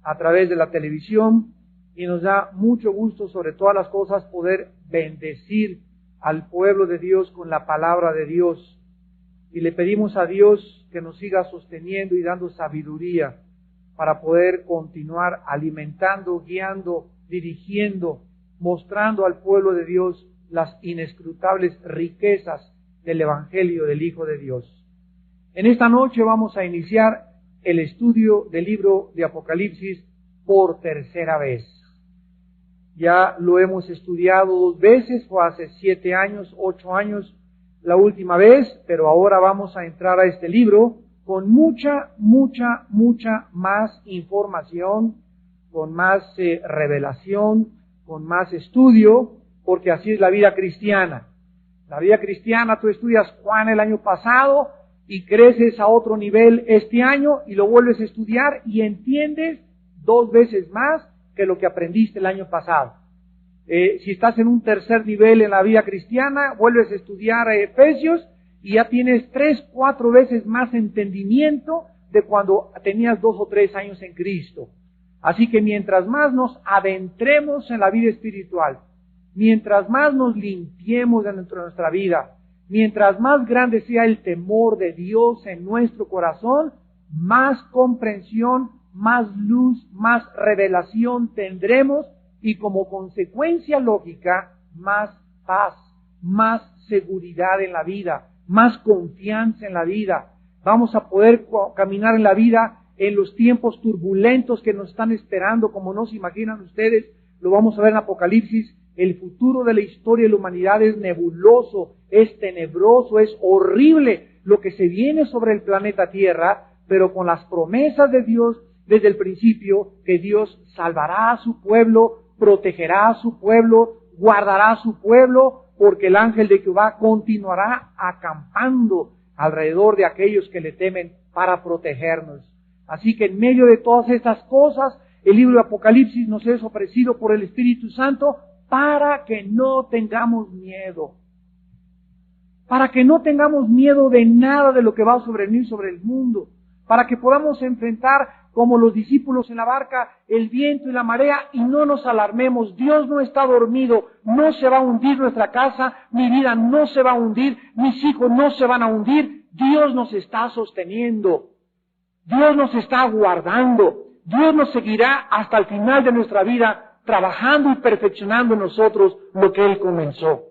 a través de la televisión, y nos da mucho gusto, sobre todas las cosas, poder bendecir al pueblo de Dios con la palabra de Dios. Y le pedimos a Dios que nos siga sosteniendo y dando sabiduría para poder continuar alimentando, guiando, dirigiendo, mostrando al pueblo de Dios las inescrutables riquezas del Evangelio del Hijo de Dios. En esta noche vamos a iniciar el estudio del libro de Apocalipsis por tercera vez. Ya lo hemos estudiado 2 veces, fue hace 7 años, 8 años la última vez, pero ahora vamos a entrar a este libro con mucha más información, con más revelación, con más estudio, porque así es la vida cristiana. La vida cristiana, tú estudias Juan el año pasado y creces a otro nivel este año y lo vuelves a estudiar y entiendes 2 veces más que lo que aprendiste el año pasado. Si estás en un tercer nivel en la vida cristiana, vuelves a estudiar Efesios y ya tienes 3, 4 veces más entendimiento de cuando tenías 2 o 3 años en Cristo. Así que mientras más nos adentremos en la vida espiritual, mientras más nos limpiemos dentro de nuestra vida, mientras más grande sea el temor de Dios en nuestro corazón, más comprensión, más luz, más revelación tendremos y como consecuencia lógica, más paz, más seguridad en la vida, más confianza en la vida. Vamos a poder caminar en la vida en los tiempos turbulentos que nos están esperando, como no se imaginan ustedes. Lo vamos a ver en Apocalipsis. El futuro de la historia de la humanidad es nebuloso, es tenebroso, es horrible lo que se viene sobre el planeta Tierra, pero con las promesas de Dios desde el principio, que Dios salvará a su pueblo, protegerá a su pueblo, guardará a su pueblo, porque el ángel de Jehová continuará acampando alrededor de aquellos que le temen para protegernos. Así que en medio de todas estas cosas, el libro de Apocalipsis nos es ofrecido por el Espíritu Santo para que no tengamos miedo. Para que no tengamos miedo de nada de lo que va a sobrevenir sobre el mundo. Para que podamos enfrentar como los discípulos en la barca, el viento y la marea, y no nos alarmemos. Dios no está dormido, no se va a hundir nuestra casa, mi vida no se va a hundir, mis hijos no se van a hundir. Dios nos está sosteniendo, Dios nos está guardando, Dios nos seguirá hasta el final de nuestra vida, trabajando y perfeccionando en nosotros lo que Él comenzó.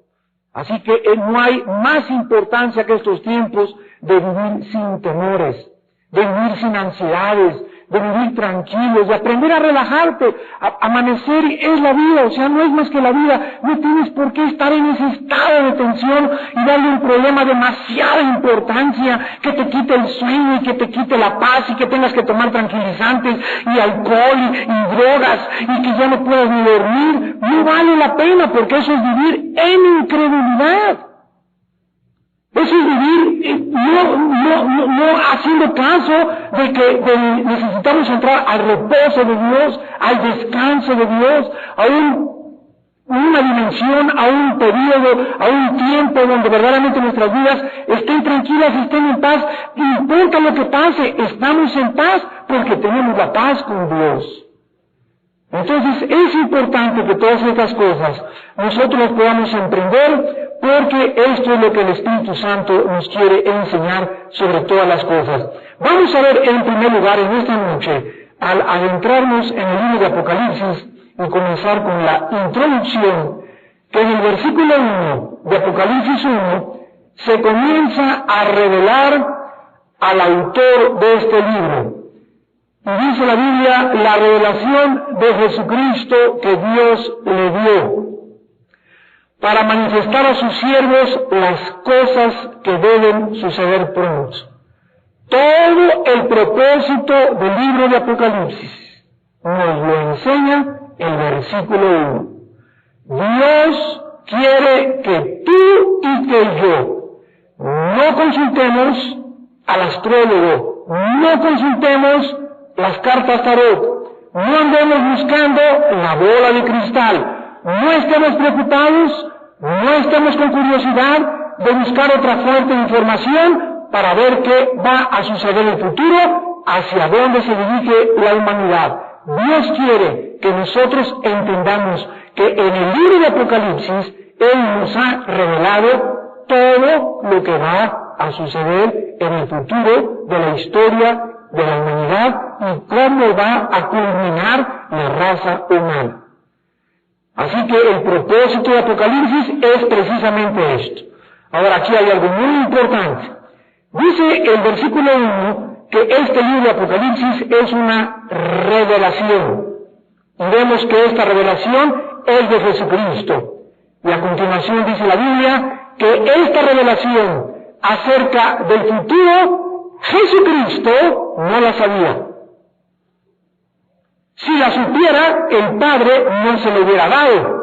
Así que no hay más importancia que estos tiempos de vivir sin temores, de vivir sin ansiedades, de vivir tranquilos, de aprender a relajarte. Amanecer es la vida, o sea, no es más que la vida. No tienes por qué estar en ese estado de tensión y darle un problema demasiada importancia, que te quite el sueño y que te quite la paz y que tengas que tomar tranquilizantes y alcohol y drogas y que ya no puedas ni dormir. No vale la pena, porque eso es vivir en incredulidad. Eso es vivir no haciendo caso de que necesitamos entrar al reposo de Dios, al descanso de Dios, a una dimensión, a un periodo, a un tiempo donde verdaderamente nuestras vidas estén tranquilas, estén en paz. No importa lo que pase, estamos en paz porque tenemos la paz con Dios. Entonces es importante que todas estas cosas nosotros las podamos emprender, porque esto es lo que el Espíritu Santo nos quiere enseñar sobre todas las cosas. Vamos a ver en primer lugar en esta noche, al adentrarnos en el libro de Apocalipsis y comenzar con la introducción, que en el versículo 1 de Apocalipsis 1 se comienza a revelar al autor de este libro. Y dice la Biblia, la revelación de Jesucristo que Dios le dio, para manifestar a sus siervos las cosas que deben suceder pronto. Todo el propósito del libro de Apocalipsis nos lo enseña el versículo 1. Dios quiere que tú y que yo no consultemos al astrólogo, no consultemos las cartas tarot, no andemos buscando la bola de cristal, no estemos preocupados, no estemos con curiosidad de buscar otra fuente de información para ver qué va a suceder en el futuro, hacia dónde se dirige la humanidad. Dios quiere que nosotros entendamos que en el libro de Apocalipsis Él nos ha revelado todo lo que va a suceder en el futuro de la historia de la humanidad y cómo va a culminar la raza humana. Así que el propósito de Apocalipsis es precisamente esto. Ahora aquí hay algo muy importante. Dice el versículo 1 que este libro de Apocalipsis es una revelación. Y vemos que esta revelación es de Jesucristo. Y a continuación dice la Biblia que esta revelación acerca del futuro, Jesucristo no la sabía. Si la supiera, el Padre no se le hubiera dado.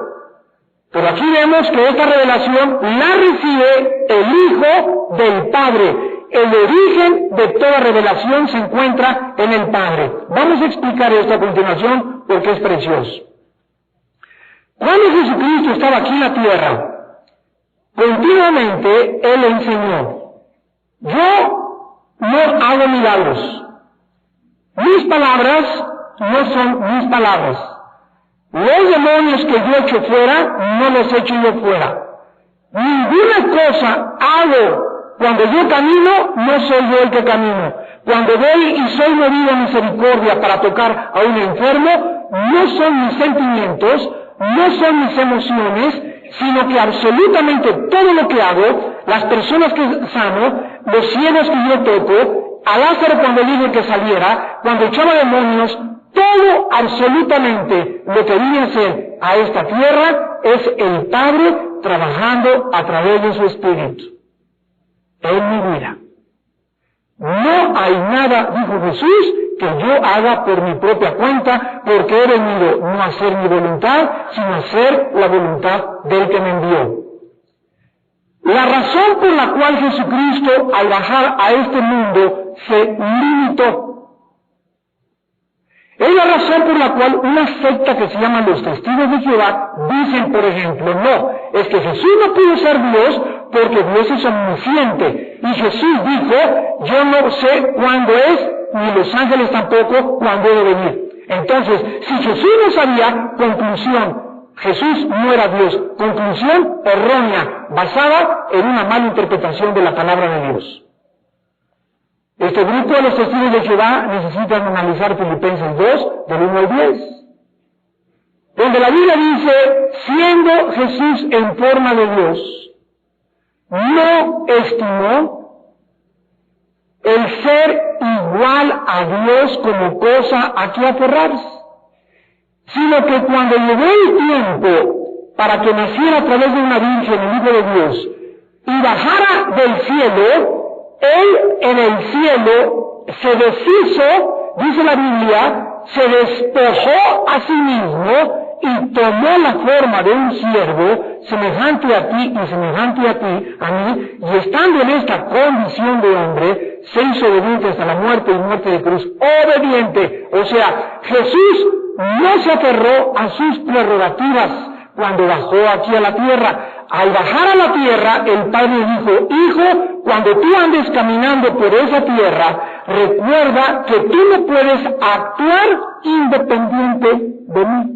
Pero aquí vemos que esta revelación la recibe el Hijo del Padre. El origen de toda revelación se encuentra en el Padre. Vamos a explicar esto a continuación porque es precioso. Cuando Jesucristo estaba aquí en la tierra, continuamente Él enseñó: yo no hago milagros. Mis palabras no son mis palabras. Los demonios que yo echo fuera, no los echo yo fuera. Ninguna cosa hago cuando yo camino, no soy yo el que camino. Cuando voy y soy movido a misericordia para tocar a un enfermo, no son mis sentimientos, no son mis emociones, sino que absolutamente todo lo que hago, las personas que sano, los ciegos que yo toco, a Lázaro cuando dije que saliera, cuando echaba demonios, todo absolutamente lo que vine a hacer a esta tierra es el Padre trabajando a través de su Espíritu en mi vida. No hay nada, dijo Jesús, que yo haga por mi propia cuenta, porque he venido no a hacer mi voluntad, sino a hacer la voluntad del que me envió. La razón por la cual Jesucristo, al bajar a este mundo, se limitó, es la razón por la cual una secta que se llama los Testigos de Jehová dicen, por ejemplo, no, es que Jesús no pudo ser Dios porque Dios es omnisciente. Y Jesús dijo, yo no sé cuándo es, ni los ángeles tampoco, cuándo debe venir. Entonces, si Jesús no sabía, conclusión, Jesús no era Dios. Conclusión errónea, basada en una mala interpretación de la palabra de Dios. Este grupo de los Testigos de Jehová necesitan analizar Filipenses 2, del 1 al 10. Donde la Biblia dice, siendo Jesús en forma de Dios, no estimó el ser igual a Dios como cosa a que aferrarse, sino que cuando llegó el tiempo para que naciera a través de una virgen el Hijo de Dios y bajara del cielo, Él en el cielo se deshizo, dice la Biblia, se despojó a sí mismo y tomó la forma de un siervo, semejante a ti y semejante a ti, a mí, y estando en esta condición de hombre, se hizo obediente hasta la muerte y muerte de cruz. Obediente. O sea, Jesús no se aferró a sus prerrogativas cuando bajó aquí a la tierra. Al bajar a la tierra, el Padre dijo, hijo, cuando tú andes caminando por esa tierra, recuerda que tú no puedes actuar independiente de mí.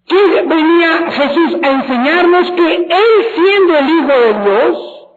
¿Qué venía Jesús a enseñarnos? Que Él, siendo el Hijo de Dios,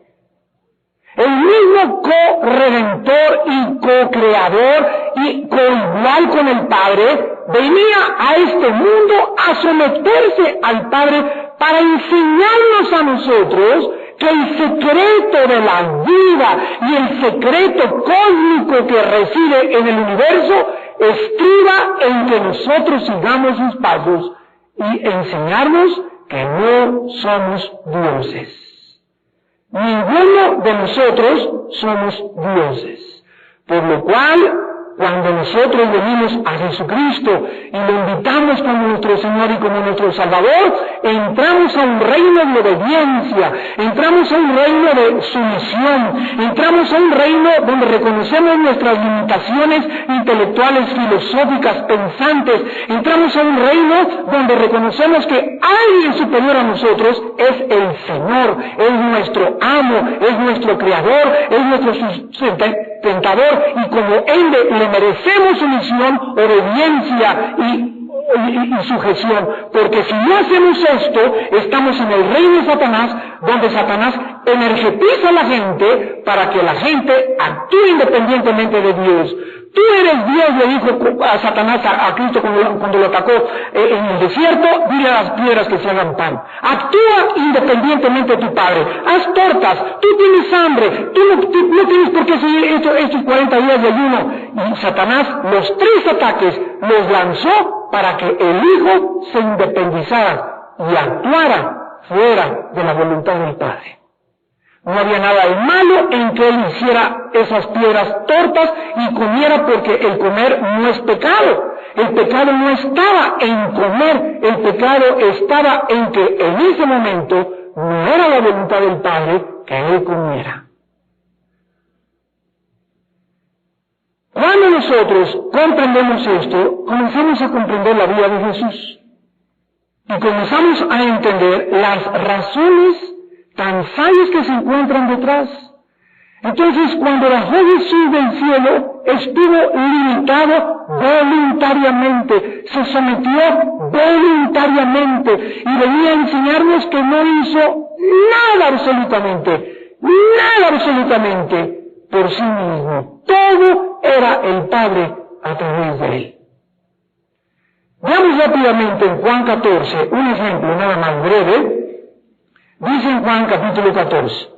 el mismo co-redentor y co-creador y co-igual con el Padre, venía a este mundo a someterse al Padre para enseñarnos a nosotros que el secreto de la vida y el secreto cósmico que reside en el universo estriba en que nosotros sigamos sus pasos y enseñarnos que no somos dioses. Ninguno de nosotros somos dioses. Por lo cual, cuando nosotros venimos a Jesucristo y lo invitamos como nuestro Señor y como nuestro Salvador, entramos a un reino de obediencia, entramos a un reino de sumisión, entramos a un reino donde reconocemos nuestras limitaciones intelectuales, filosóficas, pensantes, entramos a un reino donde reconocemos que alguien superior a nosotros es el Señor, es nuestro amo, es nuestro creador, es nuestro sustentador, y como Él le le merecemos sumisión, obediencia y sujeción, porque si no hacemos esto, estamos en el reino de Satanás, donde Satanás energetiza a la gente para que la gente actúe independientemente de Dios. Tú eres Dios, le dijo a Satanás a Cristo cuando lo atacó en el desierto, dile a las piedras que se hagan pan. Actúa independientemente de tu Padre. Haz tortas, tú tienes hambre, tú no tienes por qué seguir estos 40 días de ayuno. Y Satanás los 3 ataques los lanzó para que el Hijo se independizara y actuara fuera de la voluntad del Padre. No había nada de malo en que él hiciera esas piedras tortas y comiera, porque el comer no es pecado. El pecado no estaba en comer, el pecado estaba en que en ese momento no era la voluntad del Padre que él comiera. Cuando nosotros comprendemos esto, comenzamos a comprender la vida de Jesús y comenzamos a entender las razones tan sabias que se encuentran detrás. Entonces, cuando bajó Jesús del cielo, estuvo limitado voluntariamente, se sometió voluntariamente y venía a enseñarnos que no hizo nada absolutamente por sí mismo. Todo era el Padre a través de él. Veamos rápidamente en Juan 14 un ejemplo nada más breve. Dice en Juan capítulo 14,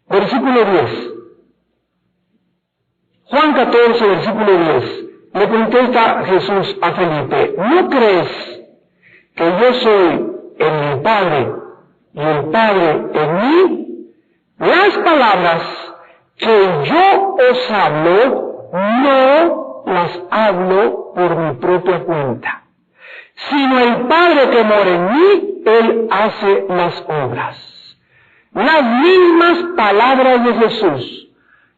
versículo 10. Juan 14, versículo 10. Le contesta Jesús a Felipe: ¿no crees que yo soy en el Padre y el Padre en mí? Las palabras que yo os hablo, no las hablo por mi propia cuenta, sino el Padre que mora en mí, Él hace las obras. Las mismas palabras de Jesús,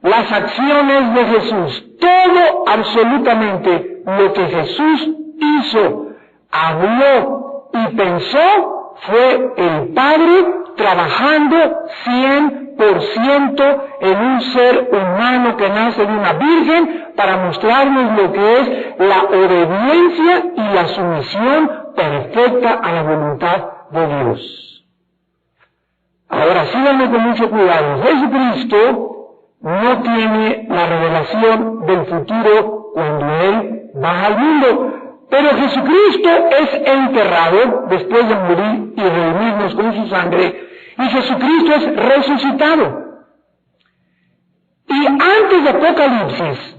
las acciones de Jesús, todo absolutamente lo que Jesús hizo, habló y pensó, fue el Padre trabajando 100% en un ser humano que nace de una virgen para mostrarnos lo que es la obediencia y la sumisión perfecta a la voluntad de Dios. Ahora, síganme con mucho cuidado. Jesucristo no tiene la revelación del futuro cuando Él baja al mundo. Pero Jesucristo es enterrado después de morir y redimirnos con su sangre, y Jesucristo es resucitado. Y antes de Apocalipsis,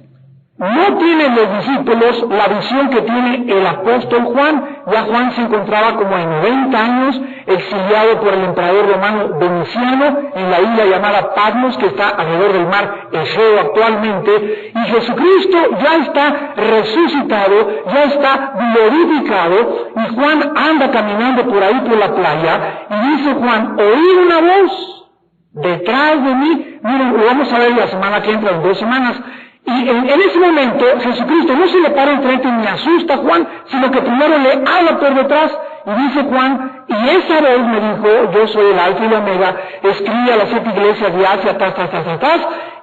no tienen los discípulos la visión que tiene el apóstol Juan. Ya Juan se encontraba como en 90 años, exiliado por el emperador romano Domiciano en la isla llamada Patmos, que está alrededor del mar Egeo actualmente, y Jesucristo ya está resucitado, ya está glorificado, y Juan anda caminando por ahí por la playa, y dice Juan: oí una voz detrás de mí. Miren, lo vamos a ver la semana que entra, en 2 semanas. Y en ese momento Jesucristo no se le para enfrente ni asusta a Juan, sino que primero le habla por detrás, y dice Juan: y esa voz me dijo: yo soy el Alfa y el Omega, escribe a las 7 iglesias de Asia,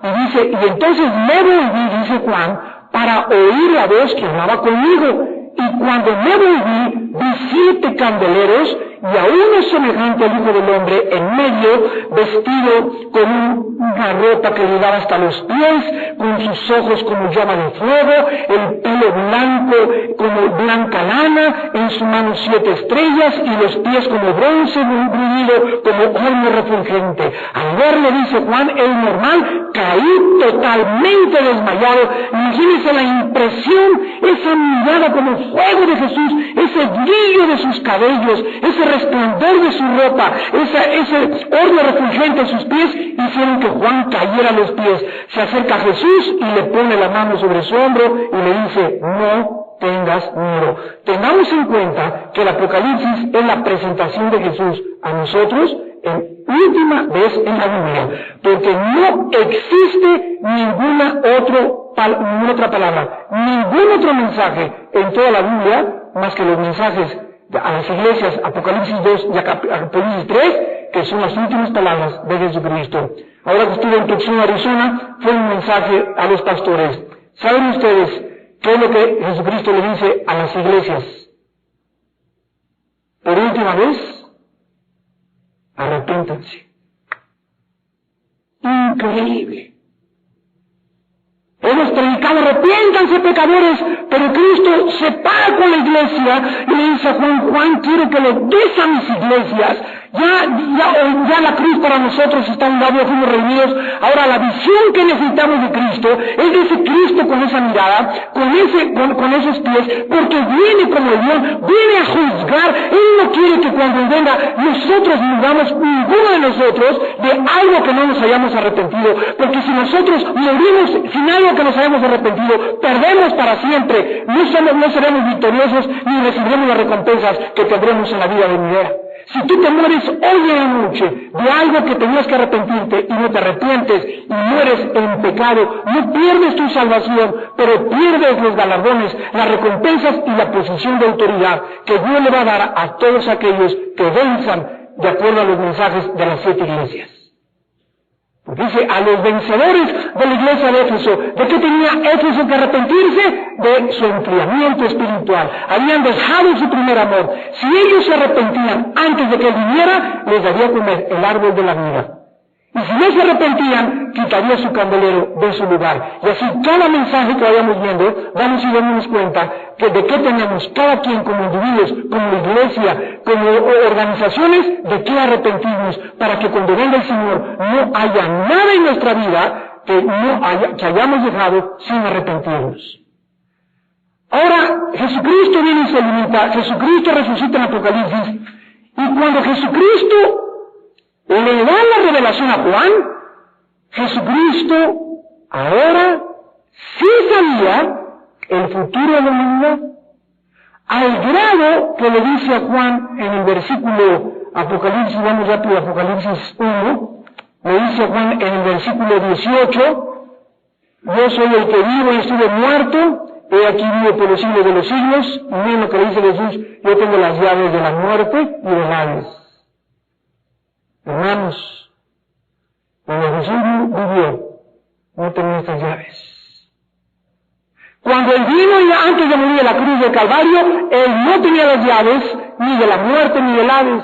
y dice: y entonces me volví, dice Juan, para oír la voz que hablaba conmigo, y cuando me volví, vi 7 candeleros, y a uno semejante al Hijo del Hombre en medio, vestido con una ropa que llegaba hasta los pies, con sus ojos como llama de fuego, el pelo blanco como blanca lana, en su mano 7 estrellas, y los pies como bronce bruñido, como horno refulgente. Al verlo, dice Juan, el normal, caí totalmente desmayado. Imagínense la impresión, esa mirada como fuego de Jesús, ese brillo de sus cabellos, ese resplandor de su ropa, ese horno refulgente en sus pies, hicieron que Juan cayera a los pies. Se acerca a Jesús y le pone la mano sobre su hombro y le dice: no tengas miedo. Tengamos en cuenta que el Apocalipsis es la presentación de Jesús a nosotros en última vez en la Biblia, porque no existe ninguna otra palabra, ningún otro mensaje en toda la Biblia más que los mensajes a las iglesias, Apocalipsis 2 y Apocalipsis 3, que son las últimas palabras de Jesucristo. ahora que estuve en Tucson, Arizona, fue un mensaje a los pastores. ¿Saben ustedes qué es lo que Jesucristo le dice a las iglesias? Por última vez, arrepéntanse. Increíble. Hemos predicado, arrepiéntanse pecadores, pero Cristo se para con la iglesia y le dice a Juan, quiero que le des a mis iglesias. Ya la cruz para nosotros está a un lado, fuimos reunidos. Ahora la visión que necesitamos de Cristo es de ese Cristo con esa mirada, con esos pies, porque viene como el león, viene a juzgar. Él no quiere que cuando venga nosotros muramos, ninguno de nosotros, de algo que no nos hayamos arrepentido, porque si nosotros morimos sin algo que nos hayamos arrepentido, perdemos para siempre, no seremos victoriosos ni recibiremos las recompensas que tendremos en la vida venidera. Si tú te mueres hoy en la noche de algo que tenías que arrepentirte y no te arrepientes y mueres en pecado, no pierdes tu salvación, pero pierdes los galardones, las recompensas y la posición de autoridad que Dios le va a dar a todos aquellos que venzan de acuerdo a los mensajes de las 7 iglesias. Porque dice, a los vencedores de la iglesia de Éfeso, ¿de qué tenía Éfeso que arrepentirse? De su enfriamiento espiritual. Habían dejado su primer amor. Si ellos se arrepentían antes de que Él viniera, les daría comer el árbol de la vida. Y si no se arrepentían, quitaría su candelero de su lugar. Y así cada mensaje que vayamos viendo, vamos a darnos cuenta que de qué tenemos cada quien como individuos, como iglesia, como organizaciones, de qué arrepentirnos, para que cuando venga el Señor no haya nada en nuestra vida que hayamos dejado sin arrepentirnos. Ahora, Jesucristo viene y se limita, Jesucristo resucita en Apocalipsis, y cuando Jesucristo le da la revelación a Juan, Jesucristo ahora sí sabía el futuro de la humanidad, al grado que le dice a Juan en el versículo Apocalipsis, vamos rápido a Apocalipsis 1, le dice a Juan en el versículo 18, yo soy el que vivo y estuve muerto, he aquí vivo por los siglos de los siglos, y miren lo que le dice Jesús, yo tengo las llaves de la muerte y del Hades. Hermanos, cuando Jesús vivió, no tenía estas llaves. Cuando Él vino antes de morir en la cruz del Calvario, Él no tenía las llaves ni de la muerte ni del Hades.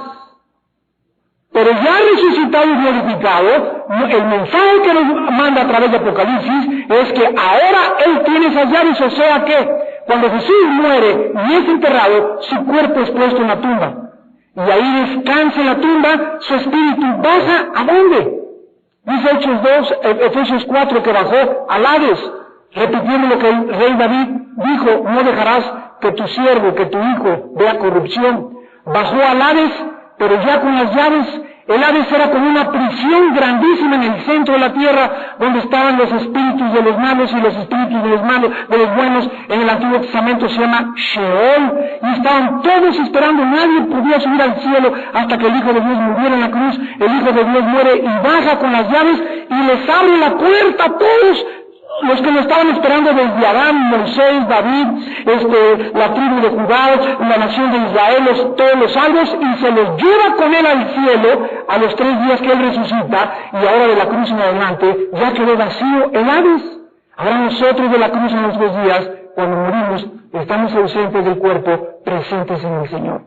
Pero ya resucitado y glorificado, el mensaje que nos manda a través de Apocalipsis es que ahora Él tiene esas llaves, o sea que cuando Jesús muere y es enterrado, su cuerpo es puesto en la tumba. Y ahí descansa en la tumba, su espíritu baja ¿a dónde? Dice Efesios 4 que bajó al Hades, repitiendo lo que el rey David dijo, no dejarás que tu siervo, que tu hijo vea corrupción. Bajó al Hades, pero ya con las llaves. El Hades era como una prisión grandísima en el centro de la tierra, donde estaban los espíritus de los malos y los espíritus de los malos, de los buenos. En el Antiguo Testamento se llama Sheol, y estaban todos esperando. Nadie podía subir al cielo hasta que el Hijo de Dios muriera en la cruz. El Hijo de Dios muere y baja con las llaves y les abre la puerta a todos los que lo estaban esperando desde Adán, Moisés, David, la tribu de Judá, la nación de Israel, todos los salvos, y se los lleva con Él al cielo a los 3 días que Él resucita, y ahora de la cruz en adelante ya quedó vacío el Hades. Ahora nosotros de la cruz en los 3 días, cuando morimos, estamos ausentes del cuerpo, presentes en el Señor.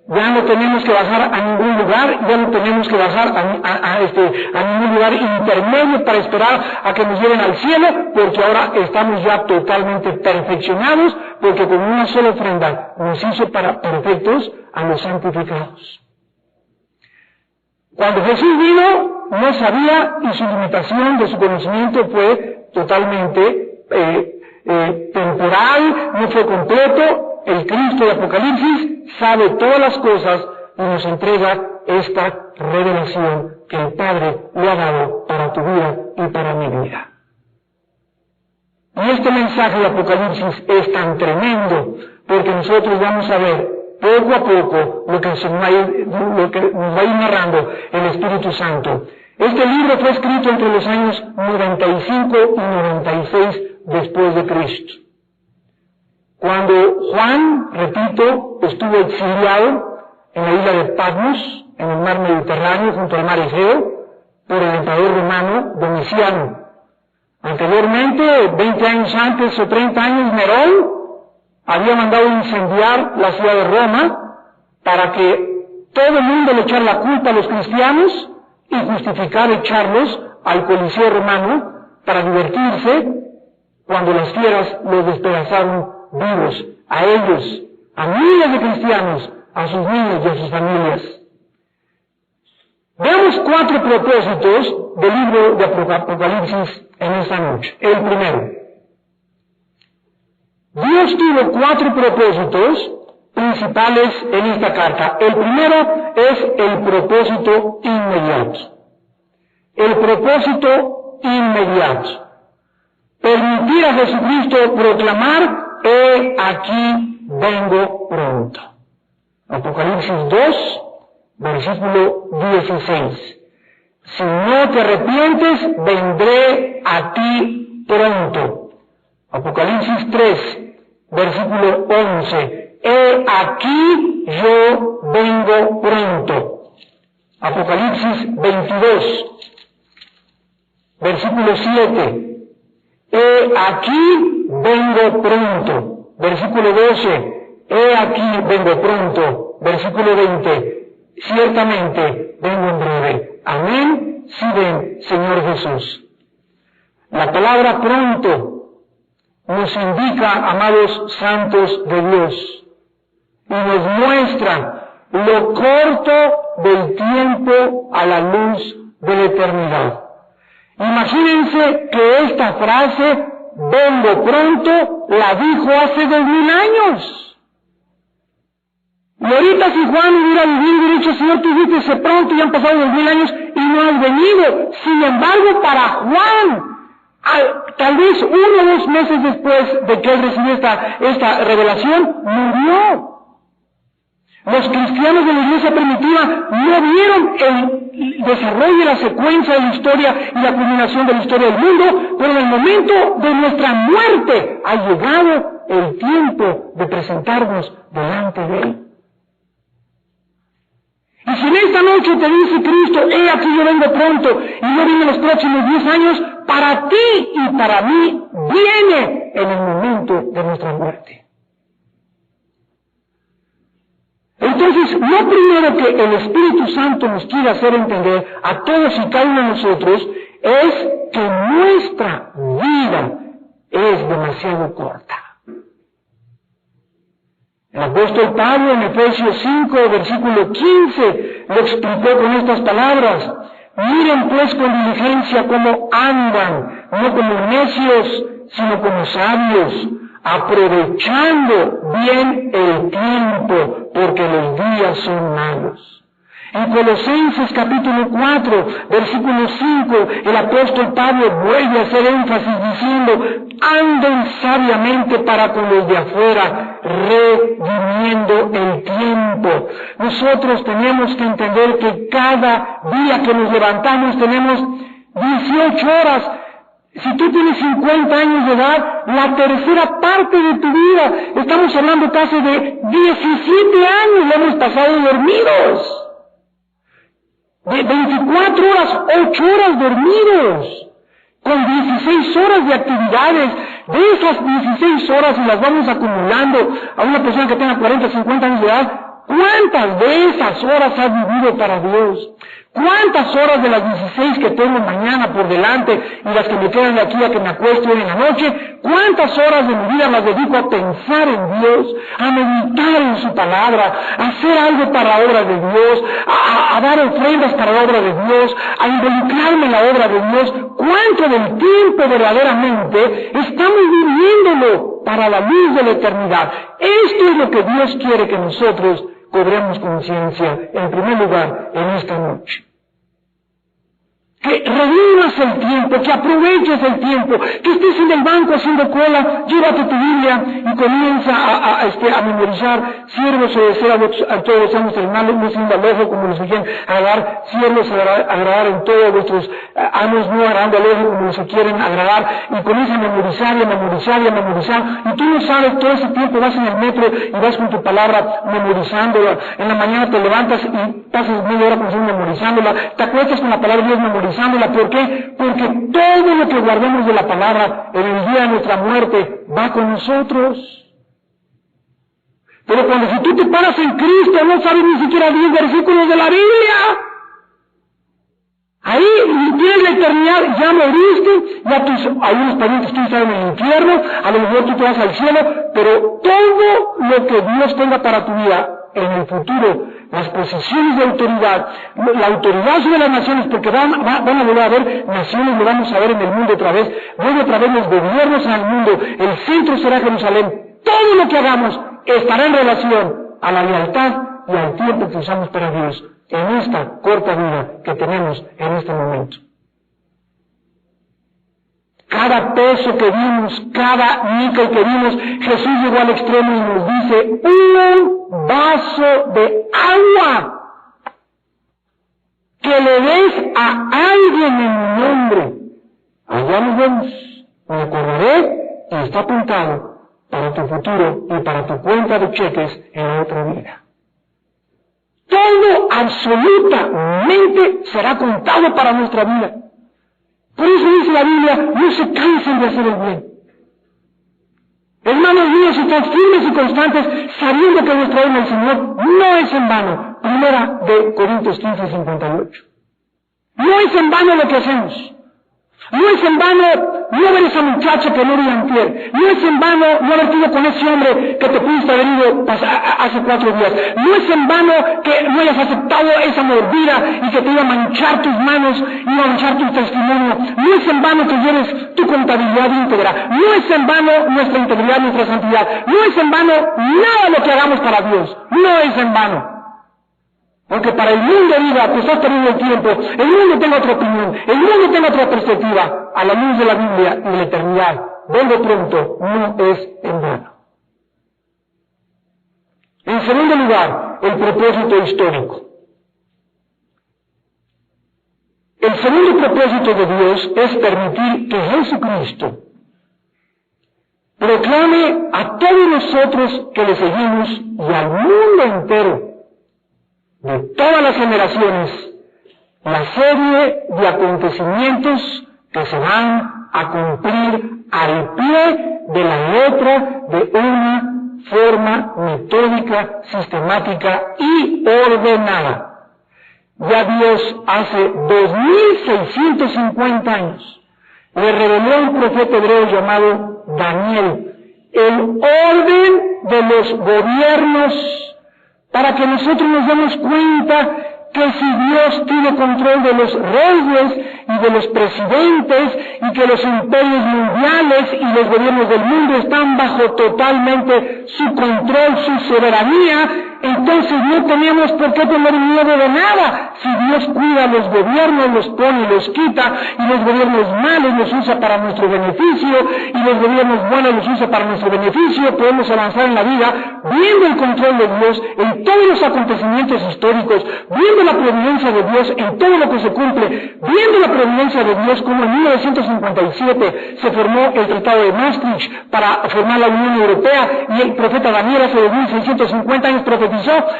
Ya no tenemos que bajar a ningún lugar, ya no tenemos que bajar a ningún lugar intermedio para esperar a que nos lleven al cielo, porque ahora estamos ya totalmente perfeccionados, porque con una sola ofrenda nos hizo para perfectos a los santificados. Cuando Jesús vino, no sabía, y su limitación de su conocimiento fue totalmente temporal, no fue completo. El Cristo de Apocalipsis sabe todas las cosas y nos entrega esta revelación que el Padre le ha dado para tu vida y para mi vida. Y este mensaje de Apocalipsis es tan tremendo porque nosotros vamos a ver poco a poco lo que nos va a ir narrando el Espíritu Santo. Este libro fue escrito entre los años 95 y 96 después de Cristo. Cuando Juan, repito, estuvo exiliado en la isla de Patmos, en el mar Mediterráneo, junto al mar Egeo, por el emperador romano Domiciano. Anteriormente, 20 años antes o 30 años, Nerón había mandado incendiar la ciudad de Roma para que todo el mundo le echara la culpa a los cristianos y justificar echarlos al Coliseo romano para divertirse cuando las fieras los despedazaron vivos, a ellos, a miles de cristianos, a sus niños y a sus familias. Veamos 4 propósitos del libro de Apocalipsis en esta noche. El primero, Dios tuvo 4 propósitos principales en esta carta. El primero es el propósito inmediato. El propósito inmediato. Permitir a Jesucristo proclamar: he aquí vengo pronto. Apocalipsis 2, versículo 16. Si no te arrepientes, vendré a ti pronto. Apocalipsis 3, versículo 11. He aquí yo vengo pronto. Apocalipsis 22, versículo 7. He aquí vengo pronto. Versículo 12. He aquí vengo pronto. Versículo 20. Ciertamente vengo en breve. Amén. Sí ven, Señor Jesús. La palabra pronto nos indica, amados santos de Dios, y nos muestra lo corto del tiempo a la luz de la eternidad. Imagínense que esta frase, vengo pronto, la dijo hace 2000 años. Y ahorita si Juan hubiera vivido y hubiera dicho: Señor, tú dijiste pronto, y han pasado 2000 años y no has venido. Sin embargo, para Juan, tal vez 1 o 2 meses después de que él recibió esta revelación, murió. Los cristianos de la iglesia primitiva no vieron el desarrollo y la secuencia de la historia y la culminación de la historia del mundo, pero en el momento de nuestra muerte ha llegado el tiempo de presentarnos delante de Él. Y si en esta noche te dice Cristo: he aquí yo vengo pronto y no viene en los próximos 10 años, para ti y para mí viene en el momento de nuestra muerte. Entonces, lo primero que el Espíritu Santo nos quiere hacer entender a todos y cada uno de nosotros es que nuestra vida es demasiado corta. El apóstol Pablo en Efesios 5, versículo 15, lo explicó con estas palabras: miren pues con diligencia cómo andan, no como necios, sino como sabios, aprovechando bien el tiempo, porque los días son malos. En Colosenses capítulo 4, versículo 5, el apóstol Pablo vuelve a hacer énfasis diciendo: anden sabiamente para con los de afuera, redimiendo el tiempo. Nosotros tenemos que entender que cada día que nos levantamos tenemos 18 horas. Si tú tienes 50 años de edad, la tercera parte de tu vida, estamos hablando casi de 17 años, lo hemos pasado dormidos. De 24 horas, 8 horas dormidos, con 16 horas de actividades. De esas 16 horas, si las vamos acumulando a una persona que tenga 40, 50 años de edad, ¿cuántas de esas horas has vivido para Dios? ¿Cuántas horas de las 16 que tengo mañana por delante y las que me quedan de aquí a que me acuesto hoy en la noche, cuántas horas de mi vida las dedico a pensar en Dios, a meditar en su palabra, a hacer algo para la obra de Dios, a dar ofrendas para la obra de Dios, a involucrarme en la obra de Dios? ¿Cuánto del tiempo verdaderamente estamos viviéndolo para la luz de la eternidad? Esto es lo que Dios quiere que nosotros cobremos conciencia, en primer lugar, en esta noche. Que redimas el tiempo, que aproveches el tiempo, que estés en el banco haciendo cola, llévate tu Biblia y comienza a memorizar. Siervos obedecer a todos los amos terrenales, no siendo al ojo como los que quieren agradar, siervos agradar en todos vuestros amos, no agradando al ojo como los que quieren agradar, y comienza a memorizar y a memorizar y a memorizar, y tú no sabes, todo ese tiempo vas en el metro y vas con tu palabra memorizándola. En la mañana te levantas y pasas media hora memorizándola, te acuestas con la palabra de Dios memorizándola, memorizándola. ¿Por qué? Porque todo lo que guardemos de la palabra en el día de nuestra muerte va con nosotros. Pero cuando si tú te paras en Cristo, no sabes ni siquiera 10 versículos de la Biblia. Ahí tienes la eternidad, ya moriste, ya algunos parientes tuyos están en el infierno, a lo mejor tú te vas al cielo, pero todo lo que Dios tenga para tu vida en el futuro, las posiciones de autoridad, la autoridad sobre las naciones, porque van a volver a haber naciones, lo vamos a ver en el mundo otra vez, vuelve otra vez los gobiernos en el mundo, el centro será Jerusalén, todo lo que hagamos estará en relación a la lealtad y al tiempo que usamos para Dios en esta corta vida que tenemos en este momento. Cada peso que dimos, cada níquel que dimos, Jesús llegó al extremo y nos dice, un vaso de agua que le des a alguien en mi nombre. Allá nos vemos, me acordaré y está apuntado para tu futuro y para tu cuenta de cheques en la otra vida. Todo absolutamente será contado para nuestra vida. Por eso dice la Biblia, no se cansen de hacer el bien. Hermanos míos, están firmes y constantes, sabiendo que nuestra alma del Señor no es en vano. Primera de Corintios 15:58. No es en vano lo que hacemos. No es en vano no ver esa muchacha que no vi antier. No es en vano no haber ido con ese hombre que te pudiste haber ido hace 4 días. No es en vano que no hayas aceptado esa mordida y que te iba a manchar tus manos, iba a manchar tu testimonio. No es en vano que lleves tu contabilidad íntegra. No es en vano nuestra integridad, nuestra santidad. No es en vano nada lo que hagamos para Dios. No es en vano. Porque para el mundo diga, pues estás perdiendo el tiempo, el mundo tenga otra opinión, el mundo tenga otra perspectiva, a la luz de la Biblia y de la eternidad, vuelve pronto, no es en vano. En segundo lugar, el propósito histórico. El segundo propósito de Dios es permitir que Jesucristo proclame a todos nosotros que le seguimos y al mundo entero, de todas las generaciones, la serie de acontecimientos que se van a cumplir al pie de la letra de una forma metódica, sistemática y ordenada. Ya Dios hace 2650 años le reveló a un profeta hebreo llamado Daniel el orden de los gobiernos, para que nosotros nos demos cuenta que si Dios tiene control de los reyes y de los presidentes y que los imperios mundiales y los gobiernos del mundo están bajo totalmente su control, su soberanía, entonces no tenemos por qué tener miedo de nada. Si Dios cuida los gobiernos, los pone, los quita, y los gobiernos malos los usa para nuestro beneficio, y los gobiernos buenos los usa para nuestro beneficio, podemos avanzar en la vida viendo el control de Dios en todos los acontecimientos históricos, viendo la providencia de Dios en todo lo que se cumple, viendo la providencia de Dios como en 1957 se formó el Tratado de Maastricht para formar la Unión Europea, y el profeta Daniel hace 2650 años profetizó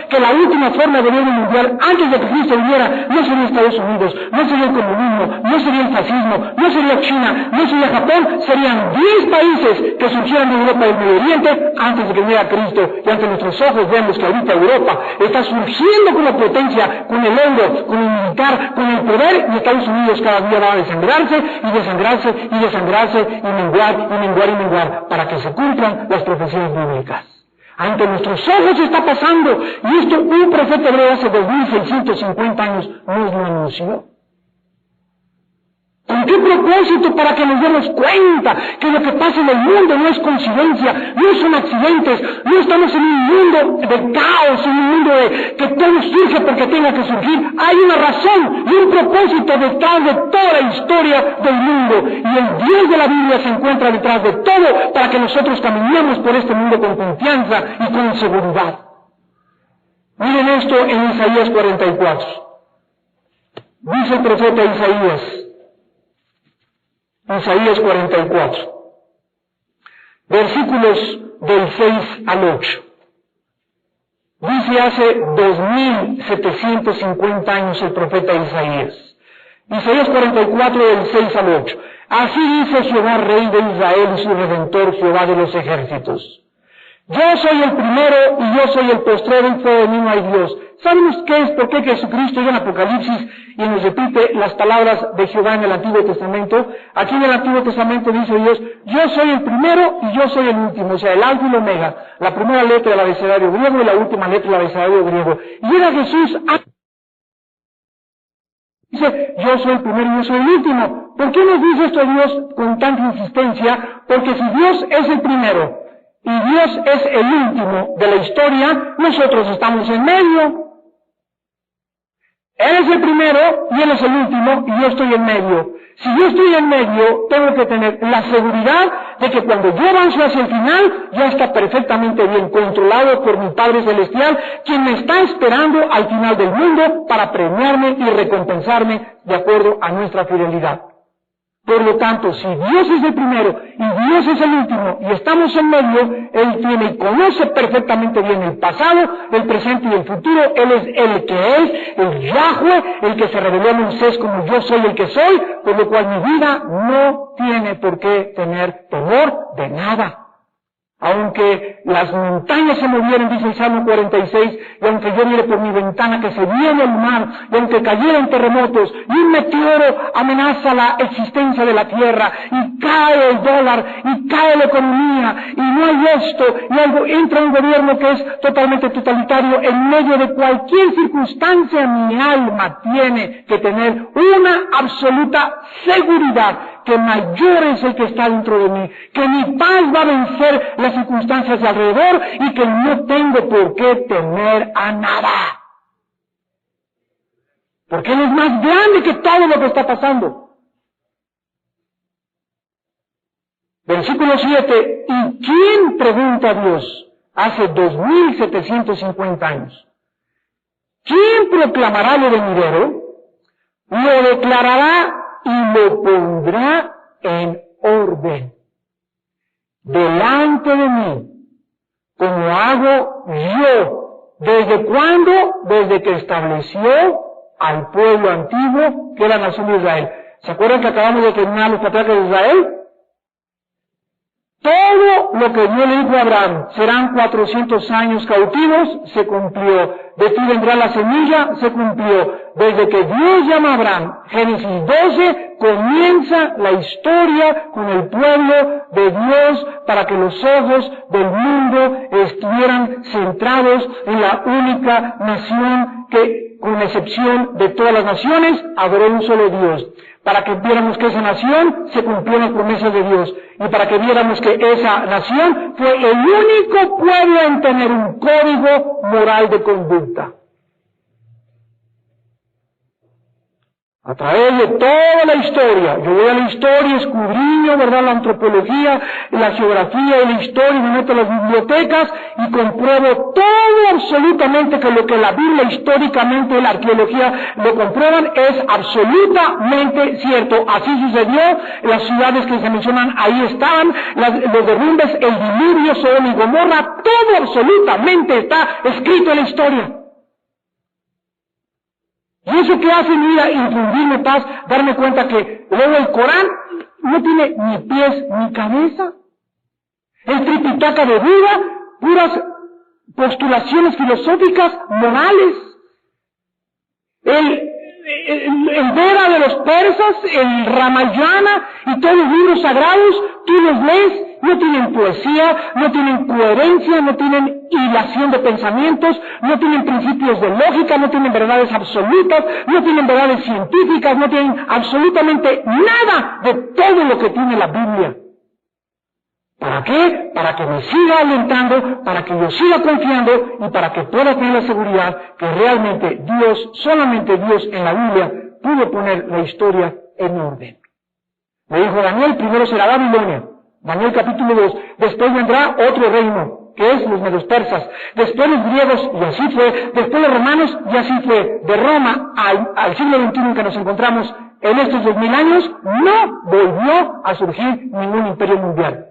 que la última forma de gobierno mundial antes de que Cristo viniera no sería Estados Unidos, no sería el comunismo, no sería el fascismo, no sería China, no sería Japón, serían 10 países que surgieran de Europa y del Medio Oriente antes de que viniera Cristo. Y ante nuestros ojos vemos que ahorita Europa está surgiendo como potencia, con el euro, con el militar, con el poder, y Estados Unidos cada día va a desangrarse y desangrarse y desangrarse y menguar y menguar y menguar para que se cumplan las profecías bíblicas. Ante nuestros ojos está pasando, y esto un profeta hebreo hace 2650 años nos lo anunció. ¿Con qué propósito? Para que nos demos cuenta que lo que pasa en el mundo no es coincidencia, no son accidentes, no estamos en un mundo de caos, en un mundo de que todo surge porque tenga que surgir. Hay una razón y un propósito detrás de toda la historia del mundo, y el Dios de la Biblia se encuentra detrás de todo para que nosotros caminemos por este mundo con confianza y con seguridad. Miren esto en Isaías 44. Dice el profeta Isaías 44, versículos del 6 al 8. Dice hace 2750 años el profeta Isaías: Isaías 44, del 6 al 8. Así dice Jehová, Rey de Israel y su Redentor, Jehová de los ejércitos. Yo soy el primero y yo soy el postrero y fuera de mí no hay Dios. ¿Sabemos qué es? ¿Por qué Jesucristo llega en Apocalipsis y nos repite las palabras de Jehová en el Antiguo Testamento? Aquí en el Antiguo Testamento dice Dios, yo soy el primero y yo soy el último, o sea, el alfa y el omega, la primera letra del abecedario griego y la última letra del abecedario griego. Y llega Jesús dice, yo soy el primero y yo soy el último. ¿Por qué nos dice esto Dios con tanta insistencia? Porque si Dios es el primero y Dios es el último de la historia, nosotros estamos en medio. Él es el primero y Él es el último y yo estoy en medio. Si yo estoy en medio, tengo que tener la seguridad de que cuando yo avanzo hacia el final, ya está perfectamente bien controlado por mi Padre Celestial, quien me está esperando al final del mundo para premiarme y recompensarme de acuerdo a nuestra fidelidad. Por lo tanto, si Dios es el primero y Dios es el último y estamos en medio, Él tiene y conoce perfectamente bien el pasado, el presente y el futuro. Él es el que es, el Yahweh, el que se reveló a Moisés como yo soy el que soy, por lo cual mi vida no tiene por qué tener temor de nada. Aunque las montañas se movieran, dice el Salmo 46, y aunque yo mire por mi ventana que se viene el mar, y aunque cayeran terremotos, y un meteoro amenaza la existencia de la tierra, y cae el dólar, y cae la economía, y no hay esto, y entra un gobierno que es totalmente totalitario, en medio de cualquier circunstancia mi alma tiene que tener una absoluta seguridad que mayor es el que está dentro de mí, que mi paz va a vencer las circunstancias de alrededor y que no tengo por qué temer a nada. Porque Él es más grande que todo lo que está pasando. Versículo 7, ¿y quién, pregunta a Dios, hace 2750 años? ¿Quién proclamará lo venidero? Lo declarará y lo pondrá en orden delante de mí, como hago yo. ¿Desde cuándo? Desde que estableció al pueblo antiguo, que era la nación de Israel. ¿Se acuerdan que acabamos de terminar los patriarcas de Israel? Todo lo que Dios le dijo a Abraham, serán 400 años cautivos, se cumplió. De ti vendrá la semilla, se cumplió. Desde que Dios llama a Abraham, Génesis 12, comienza la historia con el pueblo de Dios para que los ojos del mundo estuvieran centrados en la única nación que, con excepción de todas las naciones, adoró un solo Dios. Para que viéramos que esa nación se cumplió las promesas de Dios y para que viéramos que esa nación fue el único pueblo en tener un código moral de conducta. A través de toda la historia, yo voy a la historia, escudriño, ¿verdad?, la antropología, la geografía y la historia, me meto a las bibliotecas y compruebo todo absolutamente que lo que la Biblia históricamente y la arqueología lo comprueban es absolutamente cierto. Así sucedió, las ciudades que se mencionan ahí están, los derrumbes, el diluvio, Sodoma y Gomorra, todo absolutamente está escrito en la historia. ¿Y eso qué hace en mi vida? Infundirme paz, darme cuenta que luego el Corán no tiene ni pies ni cabeza. El Tripitaka de Buda, puras postulaciones filosóficas, morales. El Veda de los persas, el Ramayana y todos los libros sagrados, tú los lees, no tienen poesía, no tienen coherencia, no tienen hilación de pensamientos, no tienen principios de lógica, no tienen verdades absolutas, no tienen verdades científicas, no tienen absolutamente nada de todo lo que tiene la Biblia. ¿Para qué? Para que me siga alentando, para que yo siga confiando y para que pueda tener la seguridad que realmente Dios, solamente Dios en la Biblia, pudo poner la historia en orden. Me dijo Daniel, primero será Babilonia. Daniel capítulo 2, después vendrá otro reino, que es los medos persas, después los griegos, y así fue, después los romanos, y así fue. De Roma al siglo XXI en que nos encontramos en estos 2000 años, no volvió a surgir ningún imperio mundial.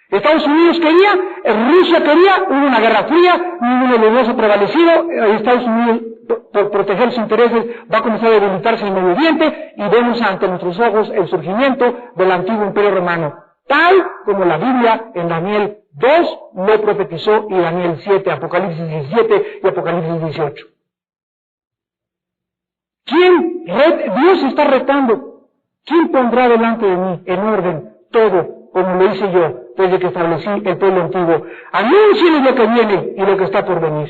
Estados Unidos quería, Rusia quería, hubo una guerra fría, ninguno de los dos ha prevalecido, Estados Unidos por proteger sus intereses, va a comenzar a debilitarse el Medio Oriente y vemos ante nuestros ojos el surgimiento del antiguo imperio romano, tal como la Biblia en Daniel 2 lo profetizó y Daniel 7, Apocalipsis 17 y Apocalipsis 18. Dios está retando. ¿Quién pondrá delante de mí en orden todo, como lo hice yo, desde que establecí el pueblo antiguo? Anúncienles lo que viene y lo que está por venir.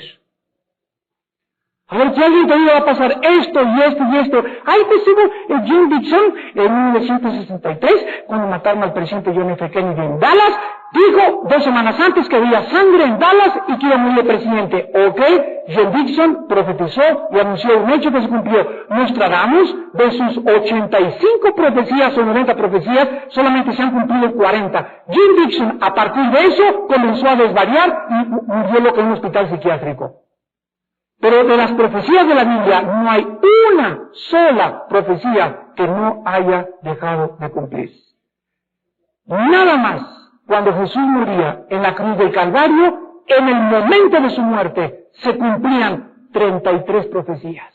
A ver, si alguien te diga va a pasar esto y esto y esto. Ahí te sigo Jim Dixon en 1963, cuando mataron al presidente John F. Kennedy en Dallas, dijo 2 semanas antes que había sangre en Dallas y que iba a morir el presidente. Ok, John Dixon profetizó y anunció un hecho que se cumplió. Nostradamus, de sus 85 profecías o 90 profecías, solamente se han cumplido 40. Jim Dixon, a partir de eso, comenzó a desvariar y murió lo que en un hospital psiquiátrico. Pero de las profecías de la Biblia no hay una sola profecía que no haya dejado de cumplir. Nada más, cuando Jesús moría en la cruz del Calvario, en el momento de su muerte, se cumplían 33 profecías.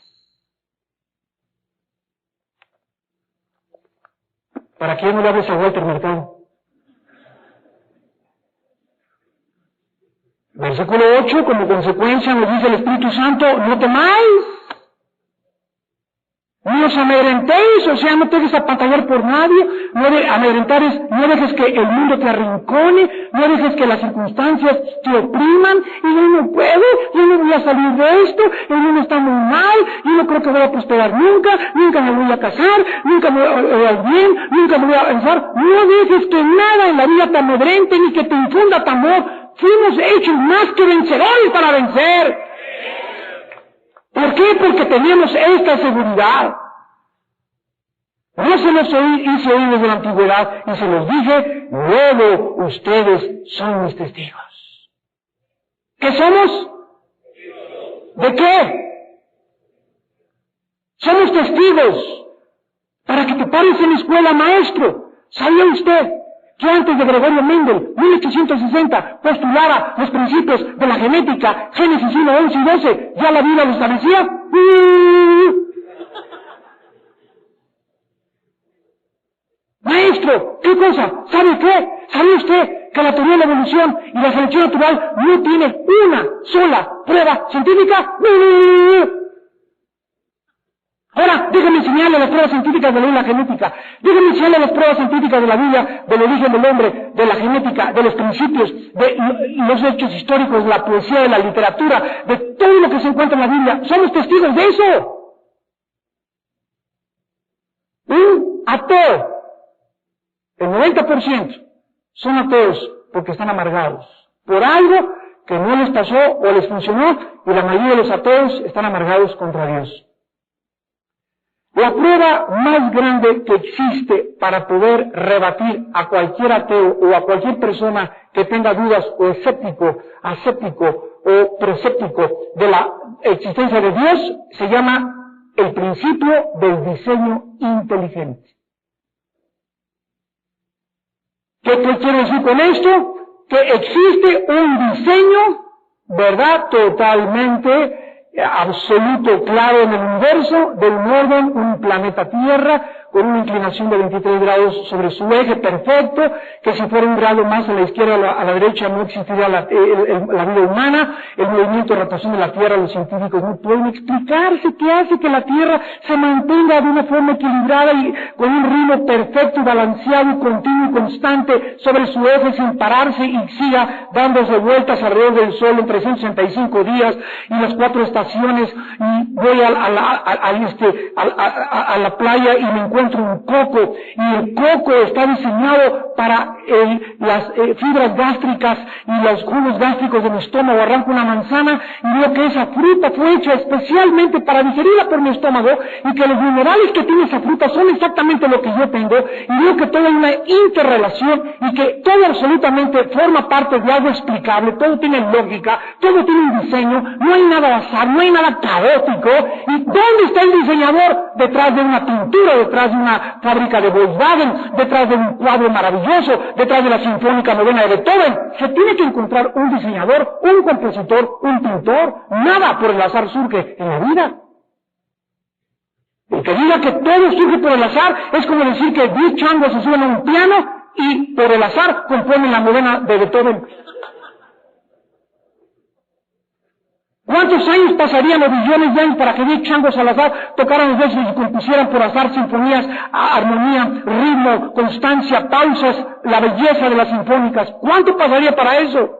¿Para qué no le hables a Walter Mercado? Versículo 8, como consecuencia nos dice el Espíritu Santo, no temáis, ni os amedrentéis, o sea, no te dejes apantallar por nadie, amedrentar es, no dejes que el mundo te arrincone, no dejes que las circunstancias te opriman, y yo no puedo, yo no voy a salir de esto, el mundo está muy mal, yo no creo que voy a prosperar nunca me voy a casar, nunca me voy a ir bien, nunca me voy a avanzar. No dejes que nada en la vida te amedrente ni que te infunda temor. Fuimos hechos más que vencedores para vencer. ¿Por qué? Porque tenemos esta seguridad. No se los hice oír desde la antigüedad y se los dije, luego ustedes son mis testigos. ¿Qué somos? ¿De qué? Somos testigos. Para que te pares en la escuela, maestro. ¿Sabía usted que antes de Gregorio Mendel, 1860, postulara los principios de la genética, Génesis 1, 11 y 12, ya la Biblia lo establecía? Maestro, ¿qué cosa? ¿Sabe qué? ¿Sabe usted que la teoría de la evolución y la selección natural no tiene una sola prueba científica? Ahora, déjame enseñarle las pruebas científicas de la Biblia genética. Déjame enseñarle las pruebas científicas de la Biblia, del origen del hombre, de la genética, de los principios, de los hechos históricos, de la poesía, de la literatura, de todo lo que se encuentra en la Biblia. Somos testigos de eso. Un ateo, el 90%, son ateos porque están amargados por algo que no les pasó o les funcionó, y la mayoría de los ateos están amargados contra Dios. La prueba más grande que existe para poder rebatir a cualquier ateo o a cualquier persona que tenga dudas o escéptico, aséptico o preséptico de la existencia de Dios se llama el principio del diseño inteligente. ¿Qué quiero decir con esto? Que existe un diseño, ¿verdad?, totalmente absoluto, claro en el universo, de un orden, un planeta Tierra, con una inclinación de 23 grados sobre su eje perfecto, que si fuera un grado más a la izquierda o a la derecha no existiría la vida humana, el movimiento de rotación de la Tierra, los científicos no pueden explicarse qué hace que la Tierra se mantenga de una forma equilibrada y con un ritmo perfecto y balanceado y continuo y constante sobre su eje sin pararse y siga dándose vueltas alrededor del Sol en 365 días y las 4 estaciones, y voy a la playa y me encuentro un coco, y el coco está diseñado para las fibras gástricas y los jugos gástricos de mi estómago. Arranco una manzana y veo que esa fruta fue hecha especialmente para digerirla por mi estómago, y que los minerales que tiene esa fruta son exactamente lo que yo tengo, y veo que todo hay una interrelación y que todo absolutamente forma parte de algo explicable, todo tiene lógica, todo tiene un diseño, no hay nada azar, no hay nada caótico. ¿Y dónde está el diseñador? Detrás de una pintura, detrás de una fábrica de Volkswagen, detrás de un cuadro maravilloso, detrás de la Sinfónica Novena de Beethoven. Se tiene que encontrar un diseñador, un compositor, un pintor. Nada por el azar surge en la vida. El que diga que todo surge por el azar es como decir que 10 changos se suben a un piano y por el azar componen la Novena de Beethoven. ¿Cuántos años pasarían o billones de años para que 10 changos al azar tocaran los versos y compusieran por azar sinfonías, armonía, ritmo, constancia, pausas, la belleza de las sinfónicas? ¿Cuánto pasaría para eso?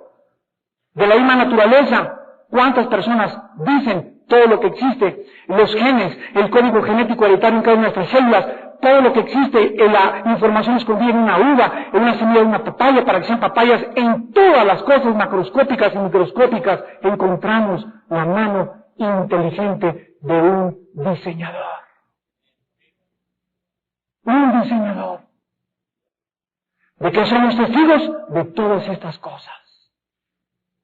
De la misma naturaleza, ¿cuántas personas dicen todo lo que existe? Los genes, el código genético hereditario en cada una de nuestras células, todo lo que existe, la información escondida en una uva, en una semilla de una papaya, para que sean papayas, en todas las cosas macroscópicas y microscópicas encontramos la mano inteligente de un diseñador. Un diseñador. ¿De qué somos testigos? De todas estas cosas.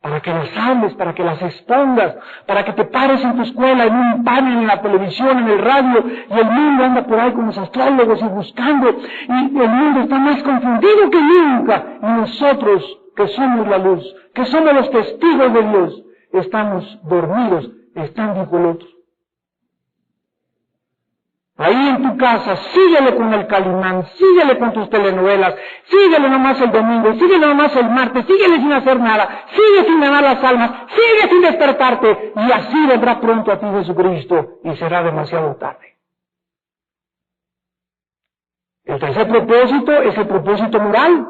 Para que las hables, para que las expongas, para que te pares en tu escuela, en un panel, en la televisión, en el radio, y el mundo anda por ahí con los astrólogos y buscando, y el mundo está más confundido que nunca, y nosotros, que somos la luz, que somos los testigos de Dios, estamos dormidos, están dijo el otro. Ahí en tu casa, síguele con el Calimán, síguele con tus telenovelas, síguele nomás el domingo, síguele nomás el martes, síguele sin hacer nada, sigue sin ganar las almas, sigue sin despertarte, y así vendrá pronto a ti Jesucristo, y será demasiado tarde. El tercer propósito es el propósito moral.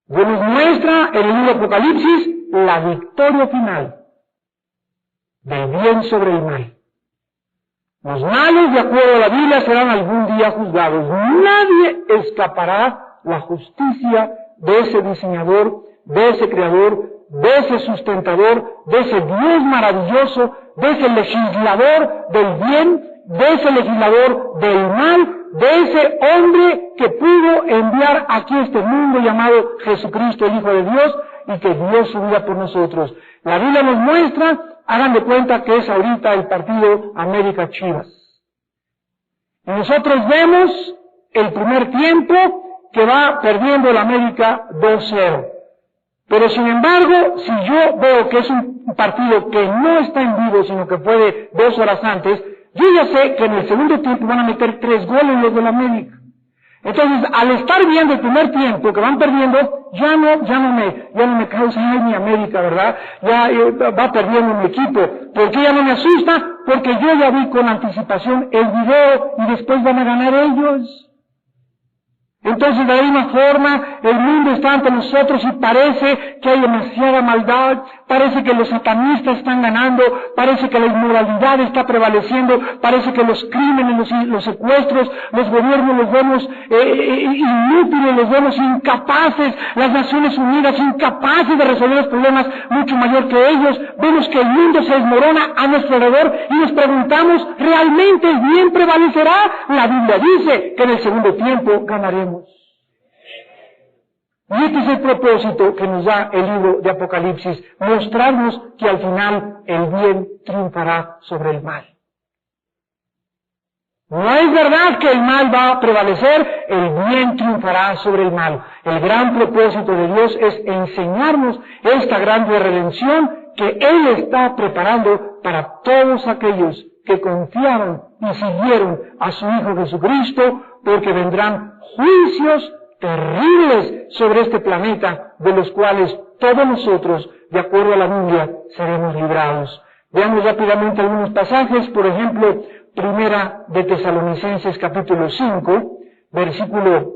Dios nos muestra en el libro de Apocalipsis la victoria final del bien sobre el mal. Los malos, de acuerdo a la Biblia, serán algún día juzgados. Nadie escapará la justicia de ese diseñador, de ese creador, de ese sustentador, de ese Dios maravilloso, de ese legislador del bien, de ese legislador del mal, de ese hombre que pudo enviar aquí a este mundo llamado Jesucristo, el Hijo de Dios, y que dio su vida por nosotros. La Biblia nos muestra, hagan de cuenta que es ahorita el partido América Chivas. Y nosotros vemos el primer tiempo que va perdiendo el América 2-0. Pero sin embargo, si yo veo que es un partido que no está en vivo, sino que fue de 2 horas antes, yo ya sé que en el segundo tiempo van a meter 3 goles los del América. Entonces, al estar viendo el primer tiempo que van perdiendo, ya no me causa, ay, mi América, ¿verdad? Ya va perdiendo mi equipo. ¿Por qué ya no me asusta? Porque yo ya vi con anticipación el video y después van a ganar ellos. Entonces, de la misma forma, el mundo está ante nosotros y parece que hay demasiada maldad, parece que los satanistas están ganando, parece que la inmoralidad está prevaleciendo, parece que los crímenes, los secuestros, los gobiernos los vemos inútiles, los vemos incapaces, las Naciones Unidas incapaces de resolver los problemas mucho mayor que ellos. Vemos que el mundo se desmorona a nuestro alrededor y nos preguntamos, ¿realmente el bien prevalecerá? La Biblia dice que en el segundo tiempo ganaremos. Y este es el propósito que nos da el libro de Apocalipsis, mostrarnos que al final el bien triunfará sobre el mal. No es verdad que el mal va a prevalecer, el bien triunfará sobre el mal. El gran propósito de Dios es enseñarnos esta gran redención que Él está preparando para todos aquellos que confiaron y siguieron a su Hijo Jesucristo, porque vendrán juicios terribles sobre este planeta, de los cuales todos nosotros, de acuerdo a la Biblia, seremos librados. Veamos rápidamente algunos pasajes, por ejemplo, Primera de Tesalonicenses capítulo 5, versículo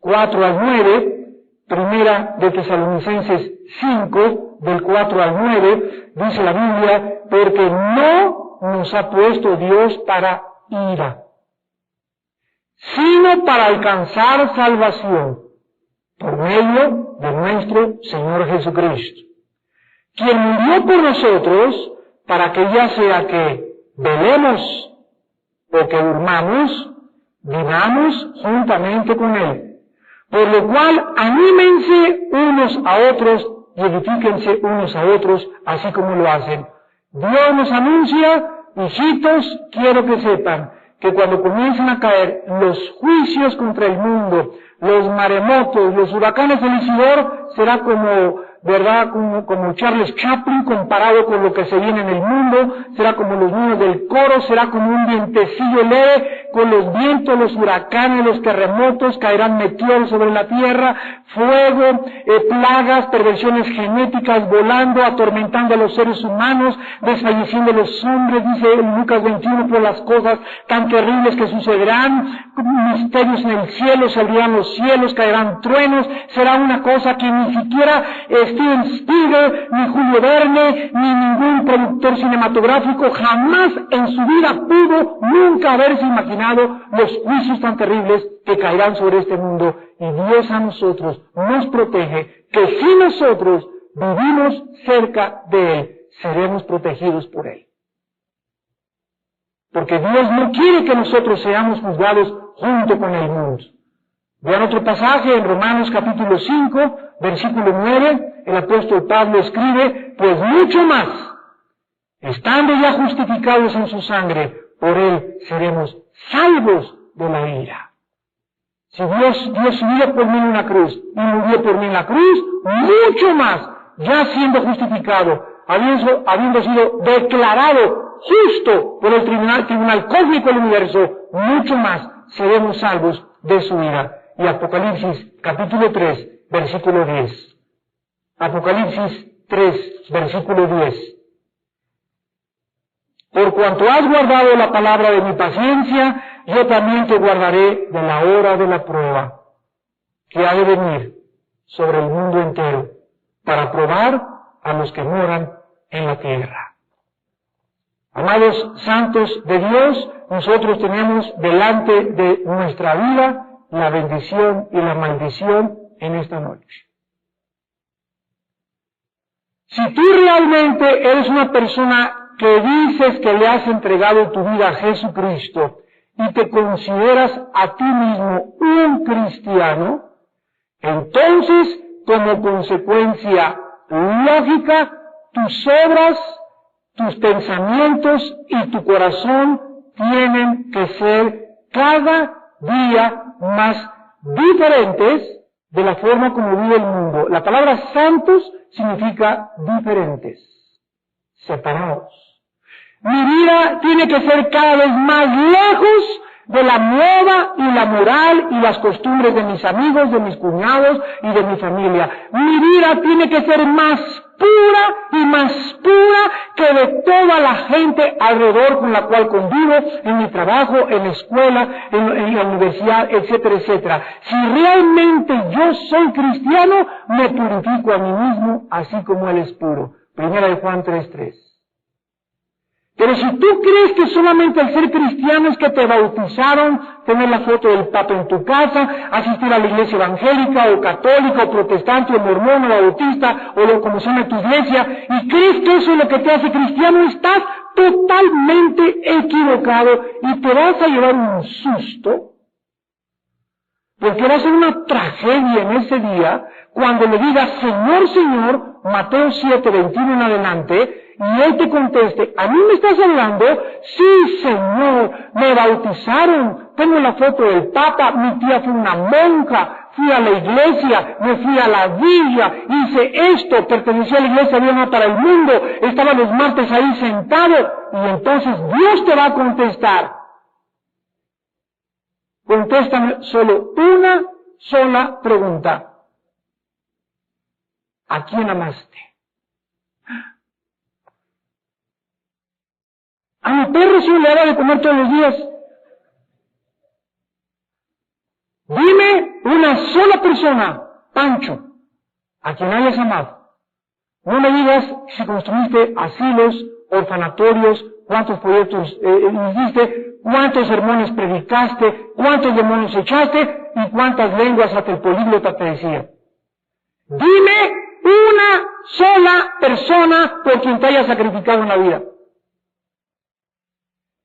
4 al 9, Primera de Tesalonicenses 5, del 4 al 9, dice la Biblia, porque no nos ha puesto Dios para ira, sino para alcanzar salvación por medio de nuestro Señor Jesucristo, quien murió por nosotros para que ya sea que velemos o que durmamos, vivamos juntamente con Él. Por lo cual, anímense unos a otros y edifíquense unos a otros, así como lo hacen. Dios nos anuncia, hijitos, quiero que sepan que cuando comiencen a caer los juicios contra el mundo, los maremotos, los huracanes del Isidoro, será como, ¿verdad?, como Charles Chaplin comparado con lo que se viene en el mundo, será como los niños del coro, será como un vientecillo leve, con los vientos, los huracanes, los terremotos, caerán meteoros sobre la tierra, fuego, plagas, perversiones genéticas volando, atormentando a los seres humanos, desfalleciendo a los hombres, dice en Lucas 21, por las cosas tan terribles que sucederán, misterios en el cielo, se abrirán los cielos, caerán truenos, será una cosa que ni siquiera Steven Spielberg, ni Julio Verne, ni ningún productor cinematográfico jamás en su vida pudo nunca haberse imaginado los juicios tan terribles que caerán sobre este mundo. Y Dios a nosotros nos protege, que si nosotros vivimos cerca de Él, seremos protegidos por Él. Porque Dios no quiere que nosotros seamos juzgados junto con el mundo. Vean otro pasaje en Romanos capítulo 5, versículo 9, el apóstol Pablo escribe, pues mucho más, estando ya justificados en su sangre, por Él seremos salvos de la ira. Si Dios dio su vida por mí en una cruz y murió por mí en la cruz, mucho más, ya siendo justificado, habiendo sido declarado justo por el tribunal cósmico del universo, mucho más seremos salvos de su ira. Y Apocalipsis capítulo 3, versículo 10. Apocalipsis 3, versículo 10. Por cuanto has guardado la palabra de mi paciencia, yo también te guardaré de la hora de la prueba, que ha de venir sobre el mundo entero, para probar a los que moran en la tierra. Amados santos de Dios, nosotros tenemos delante de nuestra vida la bendición y la maldición en esta noche. Si tú realmente eres una persona que dices que le has entregado tu vida a Jesucristo y te consideras a ti mismo un cristiano, entonces, como consecuencia lógica, tus obras, tus pensamientos y tu corazón tienen que ser cada día más diferentes de la forma como vive el mundo. La palabra santos significa diferentes, separados. Mi vida tiene que ser cada vez más lejos de la moda y la moral y las costumbres de mis amigos, de mis cuñados y de mi familia. Mi vida tiene que ser más pura y más pura que de toda la gente alrededor con la cual convivo, en mi trabajo, en la escuela, en la universidad, etcétera, etcétera. Si realmente yo soy cristiano, me purifico a mí mismo, así como Él es puro. Primera de Juan 3:3. Pero si tú crees que solamente el ser cristiano es que te bautizaron, tener la foto del Papa en tu casa, asistir a la iglesia evangélica o católica o protestante o mormón o bautista o como se llama tu iglesia, y crees que eso es lo que te hace cristiano, estás totalmente equivocado y te vas a llevar un susto, porque va a ser una tragedia en ese día cuando le digas Señor, Señor, Mateo 7:21 en adelante, y Él te conteste, ¿a mí me estás hablando? Sí, Señor, me bautizaron, tengo la foto del Papa, mi tía fue una monja, fui a la iglesia, me fui a la villa, hice esto, pertenecía a la iglesia Diana para el mundo, estaba los martes ahí sentado, y entonces Dios te va a contestar. Contéstame solo una sola pregunta. ¿A quién amaste? A mi perro sí le daba de comer todos los días. Dime una sola persona, Pancho, a quien hayas amado. No me digas si construiste asilos, orfanatorios, cuántos proyectos hiciste, cuántos sermones predicaste, cuántos demonios echaste y cuántas lenguas hasta el políglota te decía. Dime una sola persona por quien te haya sacrificado en la vida.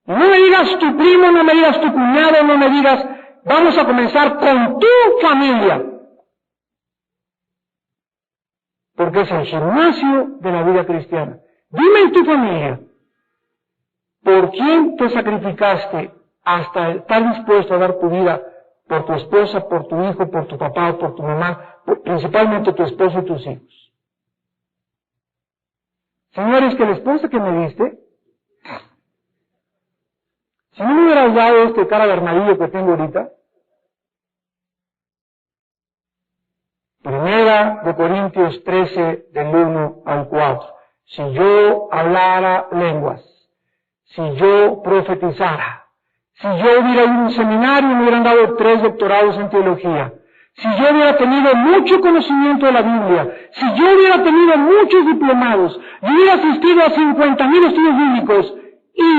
No me digas tu primo, no me digas tu cuñado, no me digas, vamos a comenzar con tu familia. Porque es el gimnasio de la vida cristiana. Dime en tu familia, ¿por quién te sacrificaste hasta estar dispuesto a dar tu vida por tu esposa, por tu hijo, por tu papá o por tu mamá, principalmente tu esposo y tus hijos. Señores, que la esposa que me diste, si no me hubieras dado este cara de armadillo que tengo ahorita, Primera de Corintios 13, del 1 al 4. Si yo hablara lenguas, si yo profetizara, si yo hubiera ido a un seminario y me hubieran dado 3 doctorados en teología, si yo hubiera tenido mucho conocimiento de la Biblia, si yo hubiera tenido muchos diplomados, yo hubiera asistido a 50,000 estudios bíblicos y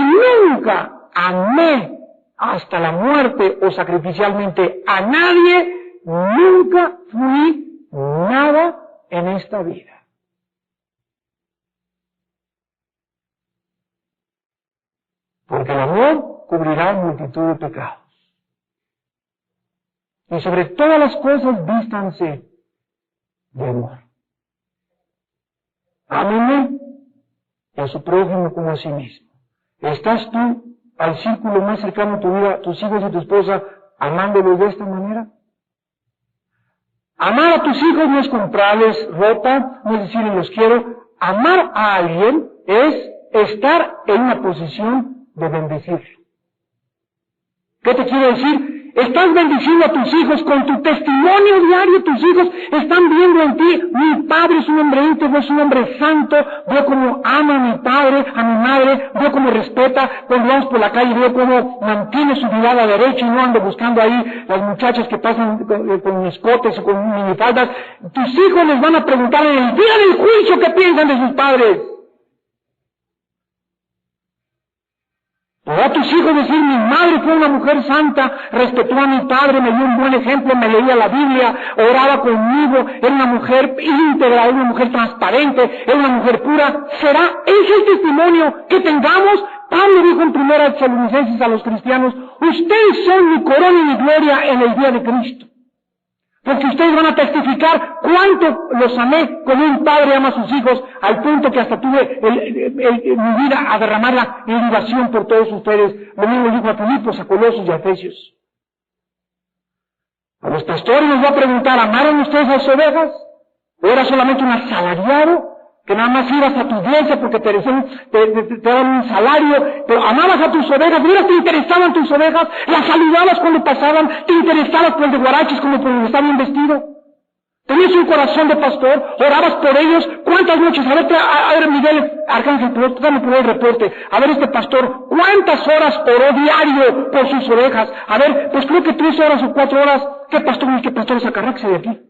nunca amé hasta la muerte o sacrificialmente a nadie, nunca fui nada en esta vida. Porque el amor cubrirá multitud de pecados. Y sobre todas las cosas vístanse de amor. Ámenme y a su prójimo como a sí mismo. ¿Estás tú al círculo más cercano de tu vida, tus hijos y tu esposa, amándolos de esta manera? Amar a tus hijos no es comprarles ropa, no es decirles los quiero. Amar a alguien es estar en una posición de bendecirlo. ¿Qué te quiero decir? Estás bendiciendo a tus hijos con tu testimonio diario. Tus hijos están viendo en ti, mi padre es un hombre íntegro, es un hombre santo, veo cómo ama a mi padre, a mi madre, veo cómo respeta, cuando vamos por la calle veo cómo mantiene su mirada derecha y no anda buscando ahí las muchachas que pasan con escotes o con minifaldas. Tus hijos les van a preguntar en el día del juicio qué piensan de sus padres. Podrá tus hijos decir, mi madre fue una mujer santa, respetó a mi padre, me dio un buen ejemplo, me leía la Biblia, oraba conmigo, era una mujer íntegra, era una mujer transparente, era una mujer pura. ¿Será ese el testimonio que tengamos? Pablo dijo en 1 Tesalonicenses a los cristianos, ustedes son mi corona y mi gloria en el día de Cristo. Porque ustedes van a testificar cuánto los amé como un padre ama a sus hijos, al punto que hasta tuve mi vida a derramarla en libación por todos ustedes. Lo mismo dijo a Filipos, a Colosos y a Efesios. A los pastores les voy a preguntar, ¿amaron ustedes a sus ovejas? ¿O era solamente un asalariado que nada más ibas a tu iglesia porque te daban un salario, pero amabas a tus ovejas? ¿No te interesaban tus ovejas? ¿Las saludabas cuando pasaban? ¿Te interesabas por el de guaraches como por el que está bien vestido? ¿Tenías un corazón de pastor? ¿Orabas por ellos? ¿Cuántas noches? A ver Miguel Arcángel, dame por el reporte. A ver este pastor, ¿cuántas horas oró diario por sus ovejas? A ver, pues creo que 3 horas o 4 horas. ¿Qué pastor es acarraxe de aquí?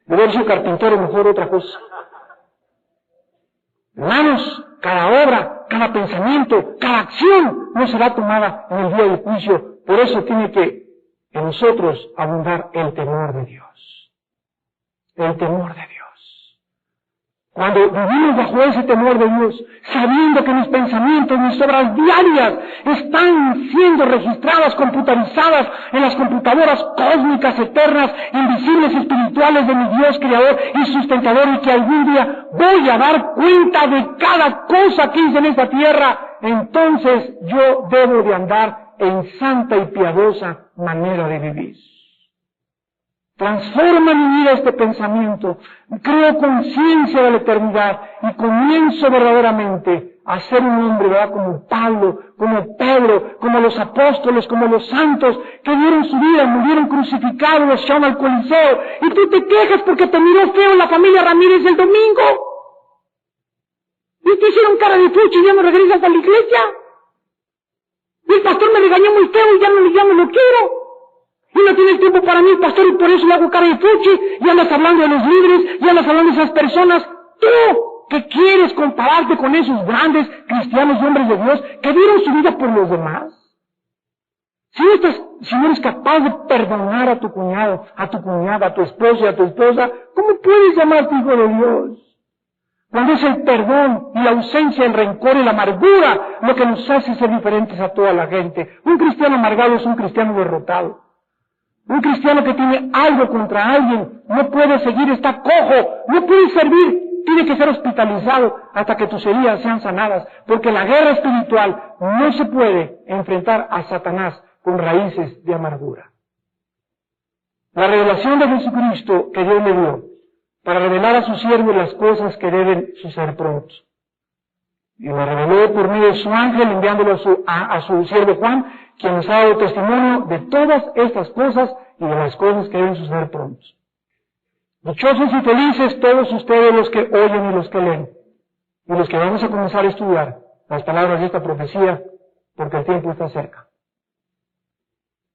Debe haber sido carpintero, mejor otra cosa. Hermanos, cada obra, cada pensamiento, cada acción no será tomada en el día del juicio. Por eso tiene que en nosotros abundar el temor de Dios. El temor de Dios. Cuando vivimos bajo ese temor de Dios, sabiendo que mis pensamientos, mis obras diarias están siendo registradas, computarizadas en las computadoras cósmicas, eternas, invisibles, espirituales de mi Dios creador y sustentador, y que algún día voy a dar cuenta de cada cosa que hice en esta tierra, entonces yo debo de andar en santa y piadosa manera de vivir. Transforma mi vida este pensamiento, creo conciencia de la eternidad y comienzo verdaderamente a ser un hombre, ¿verdad? Como Pablo, como Pedro, como los apóstoles, como los santos que dieron su vida, murieron crucificados, los echaron al Coliseo, y tú te quejas porque te miró feo la familia Ramírez el domingo. Y te hicieron cara de fuchi y ya no regresas a la iglesia. Y el pastor me regañó muy feo y ya no lo quiero. Y no tienes tiempo para mí, pastor, y por eso le hago cara de fuchi, y andas hablando de los líderes, y andas hablando de esas personas. Tú, que quieres compararte con esos grandes cristianos y hombres de Dios que dieron su vida por los demás. Si no eres capaz de perdonar a tu cuñado, a tu cuñada, a tu esposo y a tu esposa, ¿cómo puedes llamarte hijo de Dios? Cuando es el perdón y la ausencia, el rencor y la amargura lo que nos hace ser diferentes a toda la gente. Un cristiano amargado es un cristiano derrotado. Un cristiano que tiene algo contra alguien no puede seguir, está cojo, no puede servir. tiene que ser hospitalizado hasta que tus heridas sean sanadas, porque la guerra espiritual no se puede enfrentar a Satanás con raíces de amargura. La revelación de Jesucristo que Dios le dio para revelar a sus siervos las cosas que deben suceder pronto. Y lo reveló por medio de su ángel, enviándolo a su siervo Juan, quien nos ha dado testimonio de todas estas cosas y de las cosas que deben suceder pronto. Dichosos y felices todos ustedes los que oyen y los que leen, y los que vamos a comenzar a estudiar las palabras de esta profecía, porque el tiempo está cerca.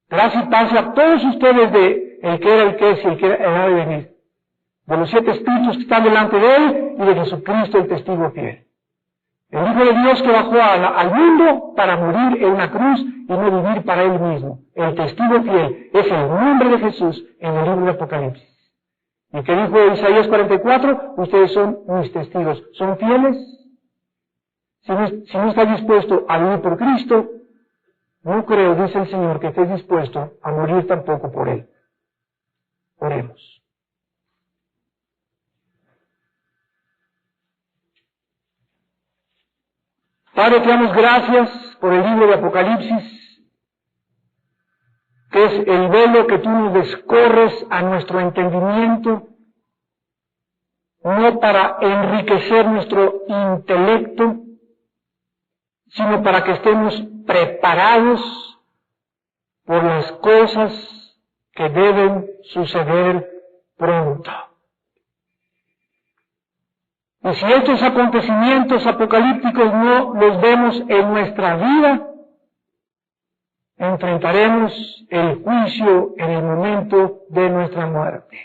Gracias y paz a todos ustedes de el que era, el que es y el que era de venir, de los 7 espíritus que están delante de él y de Jesucristo el testigo fiel. El Hijo de Dios que bajó al mundo para morir en una cruz y no vivir para él mismo. El testigo fiel es el nombre de Jesús en el libro de Apocalipsis. ¿Y qué dijo Isaías 44? Ustedes son mis testigos. ¿Son fieles? Si no estás dispuesto a vivir por Cristo, no creo, dice el Señor, que estés dispuesto a morir tampoco por Él. Oremos. Padre, te damos gracias por el libro de Apocalipsis, que es el velo que tú nos descorres a nuestro entendimiento, no para enriquecer nuestro intelecto, sino para que estemos preparados por las cosas que deben suceder pronto. Y si estos acontecimientos apocalípticos no los vemos en nuestra vida, enfrentaremos el juicio en el momento de nuestra muerte.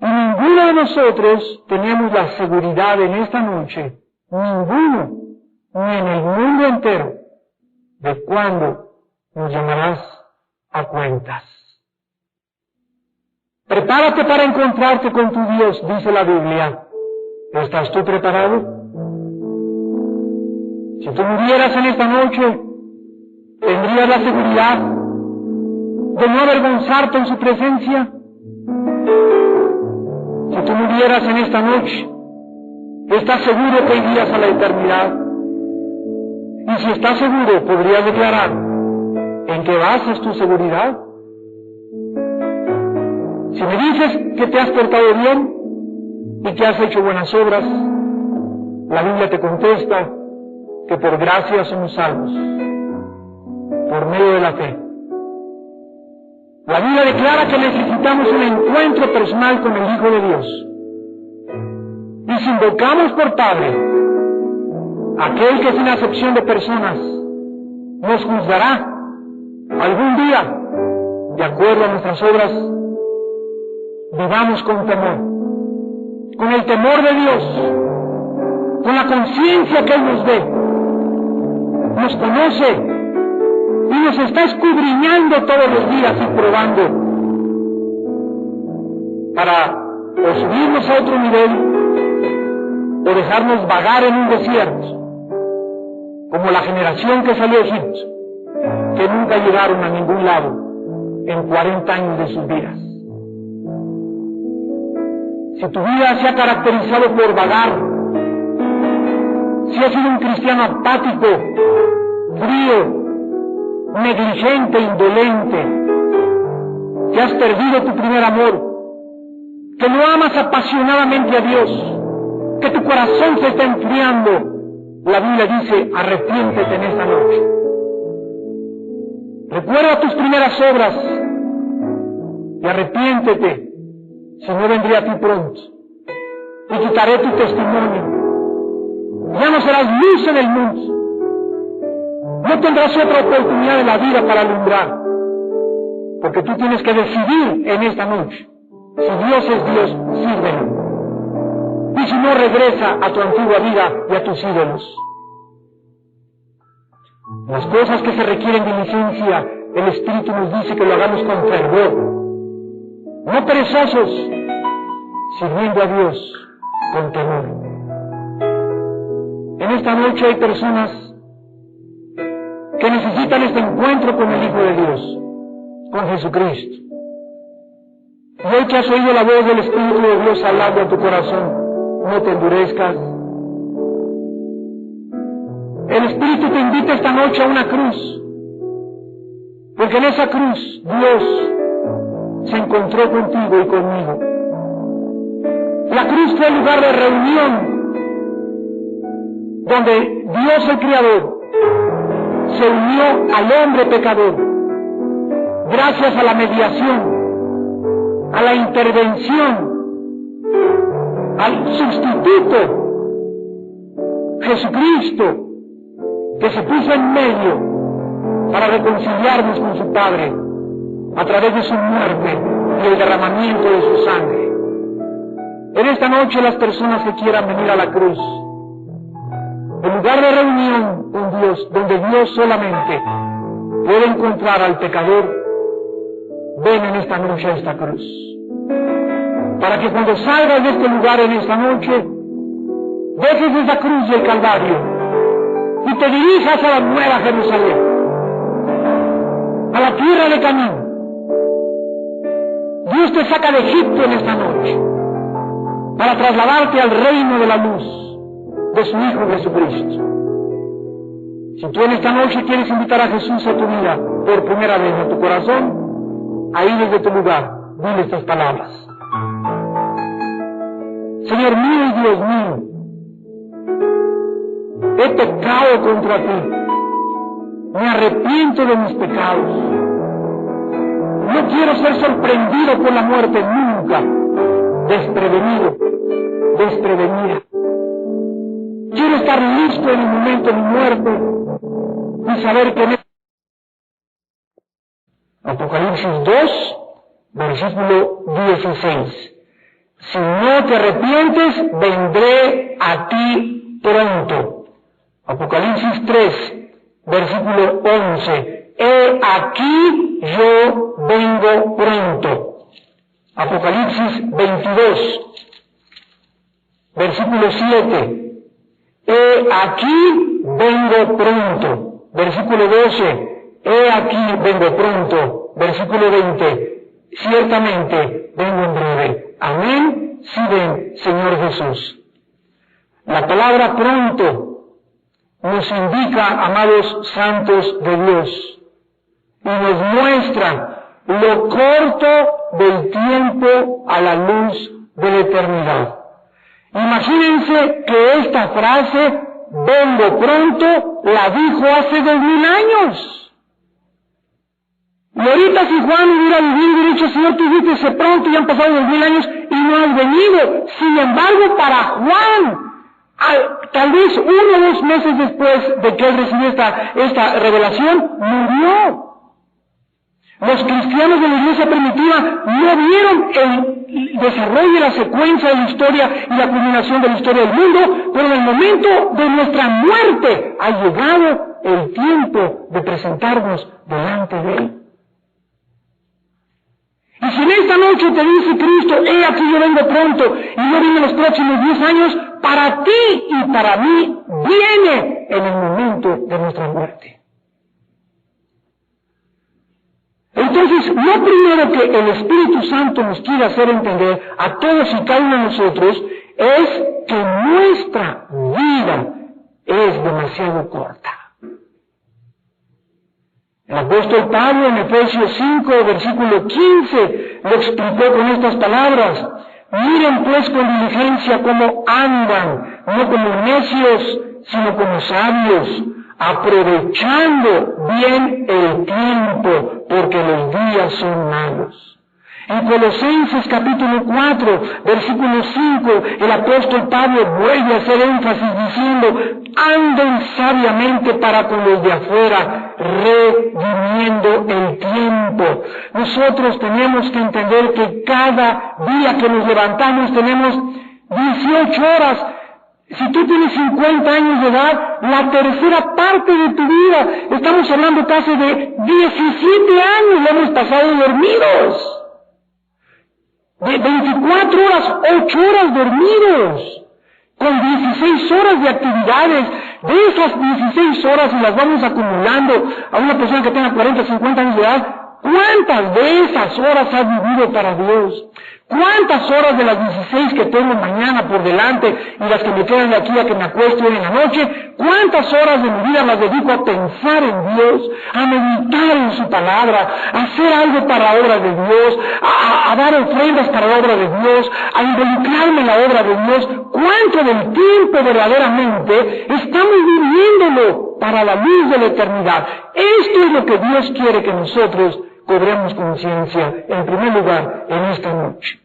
Y ninguno de nosotros tenemos la seguridad en esta noche, ninguno, ni en el mundo entero, de cuándo nos llamarás a cuentas. Prepárate para encontrarte con tu Dios, dice la Biblia. ¿Estás tú preparado? Si tú murieras en esta noche, ¿tendrías la seguridad de no avergonzarte en su presencia? Si tú murieras en esta noche, ¿estás seguro que irías a la eternidad? Y si estás seguro, ¿podrías declarar en qué basas tu seguridad? Si me dices que te has portado bien y que has hecho buenas obras, la Biblia te contesta que por gracia somos salvos, por medio de la fe. La Biblia declara que necesitamos un encuentro personal con el Hijo de Dios. Y si invocamos por Padre, aquel que sin acepción de personas nos juzgará algún día, de acuerdo a nuestras obras, vivamos con temor, con el temor de Dios, con la conciencia que Él nos ve, nos conoce y nos está escudriñando todos los días y probando para o subirnos a otro nivel o dejarnos vagar en un desierto, como la generación que salió de Egipto, que nunca llegaron a ningún lado en 40 años de sus vidas. Si tu vida se ha caracterizado por vagar, si has sido un cristiano apático, frío, negligente, indolente, que has perdido tu primer amor, que no amas apasionadamente a Dios, que tu corazón se está enfriando, la Biblia dice, arrepiéntete en esta noche. Recuerda tus primeras obras y arrepiéntete. Si no, vendré a ti pronto y quitaré tu testimonio. Ya no serás luz en el mundo. No tendrás otra oportunidad en la vida para alumbrar, porque tú tienes que decidir en esta noche. Si Dios es Dios, sírvelo. Y si no, regresa a tu antigua vida y a tus ídolos. Las cosas que se requieren diligencia, el Espíritu nos dice que lo hagamos con fervor, no perezosos, sirviendo a Dios con temor. En esta noche hay personas que necesitan este encuentro con el Hijo de Dios, con Jesucristo. Y hoy que has oído la voz del Espíritu de Dios hablando a tu corazón, no te endurezcas. El Espíritu te invita esta noche a una cruz, porque en esa cruz Dios se encontró contigo y conmigo. La cruz fue el lugar de reunión donde Dios el Creador se unió al hombre pecador gracias a la mediación, a la intervención, al sustituto Jesucristo, que se puso en medio para reconciliarnos con su Padre a través de su muerte y el derramamiento de su sangre. En esta noche las personas que quieran venir a la cruz, el lugar de reunión con Dios, donde Dios solamente puede encontrar al pecador, ven en esta noche a esta cruz. Para que cuando salgas de este lugar en esta noche, dejes esa cruz del Calvario y te dirijas a la Nueva Jerusalén, a la tierra de Canaán. Dios te saca de Egipto en esta noche para trasladarte al reino de la luz de su Hijo Jesucristo. Si tú en esta noche quieres invitar a Jesús a tu vida por primera vez en tu corazón, ahí desde tu lugar, dile estas palabras: Señor mío y Dios mío, he pecado contra ti, me arrepiento de mis pecados, no quiero ser sorprendido por la muerte nunca, desprevenido, desprevenida. Quiero estar listo en el momento de mi muerte y saber que Apocalipsis 2, versículo 16. Si no te arrepientes, vendré a ti pronto. Apocalipsis 3, versículo 11. He aquí yo vengo pronto. Apocalipsis 22, versículo 7. He aquí vengo pronto. Versículo 12. He aquí vengo pronto. Versículo 20. Ciertamente vengo en breve. Amén. Sí, ven, Señor Jesús. La palabra pronto nos indica, amados santos de Dios, y nos muestra lo corto del tiempo a la luz de la eternidad. Imagínense que esta frase, vengo pronto, la dijo hace 2000 años. Y ahorita si Juan hubiera vivido y hubiera dicho, Señor, tú dijiste pronto, ya han pasado 2000 años y no has venido. Sin embargo, para Juan, tal vez 1 o 2 meses después de que él recibió esta revelación, murió. Los cristianos de la iglesia primitiva no vieron el desarrollo y la secuencia de la historia y la culminación de la historia del mundo, pero en el momento de nuestra muerte ha llegado el tiempo de presentarnos delante de Él. Y si en esta noche te dice Cristo, he aquí yo vengo pronto y no viene en los próximos 10 años, para ti y para mí viene en el momento de nuestra muerte. Entonces, lo primero que el Espíritu Santo nos quiere hacer entender a todos y cada uno de nosotros es que nuestra vida es demasiado corta. El apóstol Pablo en Efesios 5, versículo 15, lo explicó con estas palabras: miren pues con diligencia cómo andan, no como necios, sino como sabios, aprovechando bien el tiempo, porque los días son malos. En Colosenses capítulo 4, versículo 5, el apóstol Pablo vuelve a hacer énfasis diciendo: anden sabiamente para con los de afuera, redimiendo el tiempo. Nosotros tenemos que entender que cada día que nos levantamos tenemos 18 horas. Si tú tienes 50 años de edad, la tercera parte de tu vida, estamos hablando casi de 17 años, lo hemos pasado dormidos. De 24 horas, 8 horas dormidos, con 16 horas de actividades. De esas 16 horas, y las vamos acumulando a una persona que tenga 40, 50 años de edad, ¿Cuántas de esas horas has vivido para Dios? ¿Cuántas horas de las 16 que tengo mañana por delante y las que me quedan de aquí a que me acuesto hoy en la noche, cuántas horas de mi vida las dedico a pensar en Dios, a meditar en su palabra, a hacer algo para la obra de Dios, a dar ofrendas para la obra de Dios, a involucrarme en la obra de Dios? ¿Cuánto del tiempo verdaderamente estamos viviéndolo para la luz de la eternidad? Esto es lo que Dios quiere que nosotros cobremos conciencia, en primer lugar, en esta noche.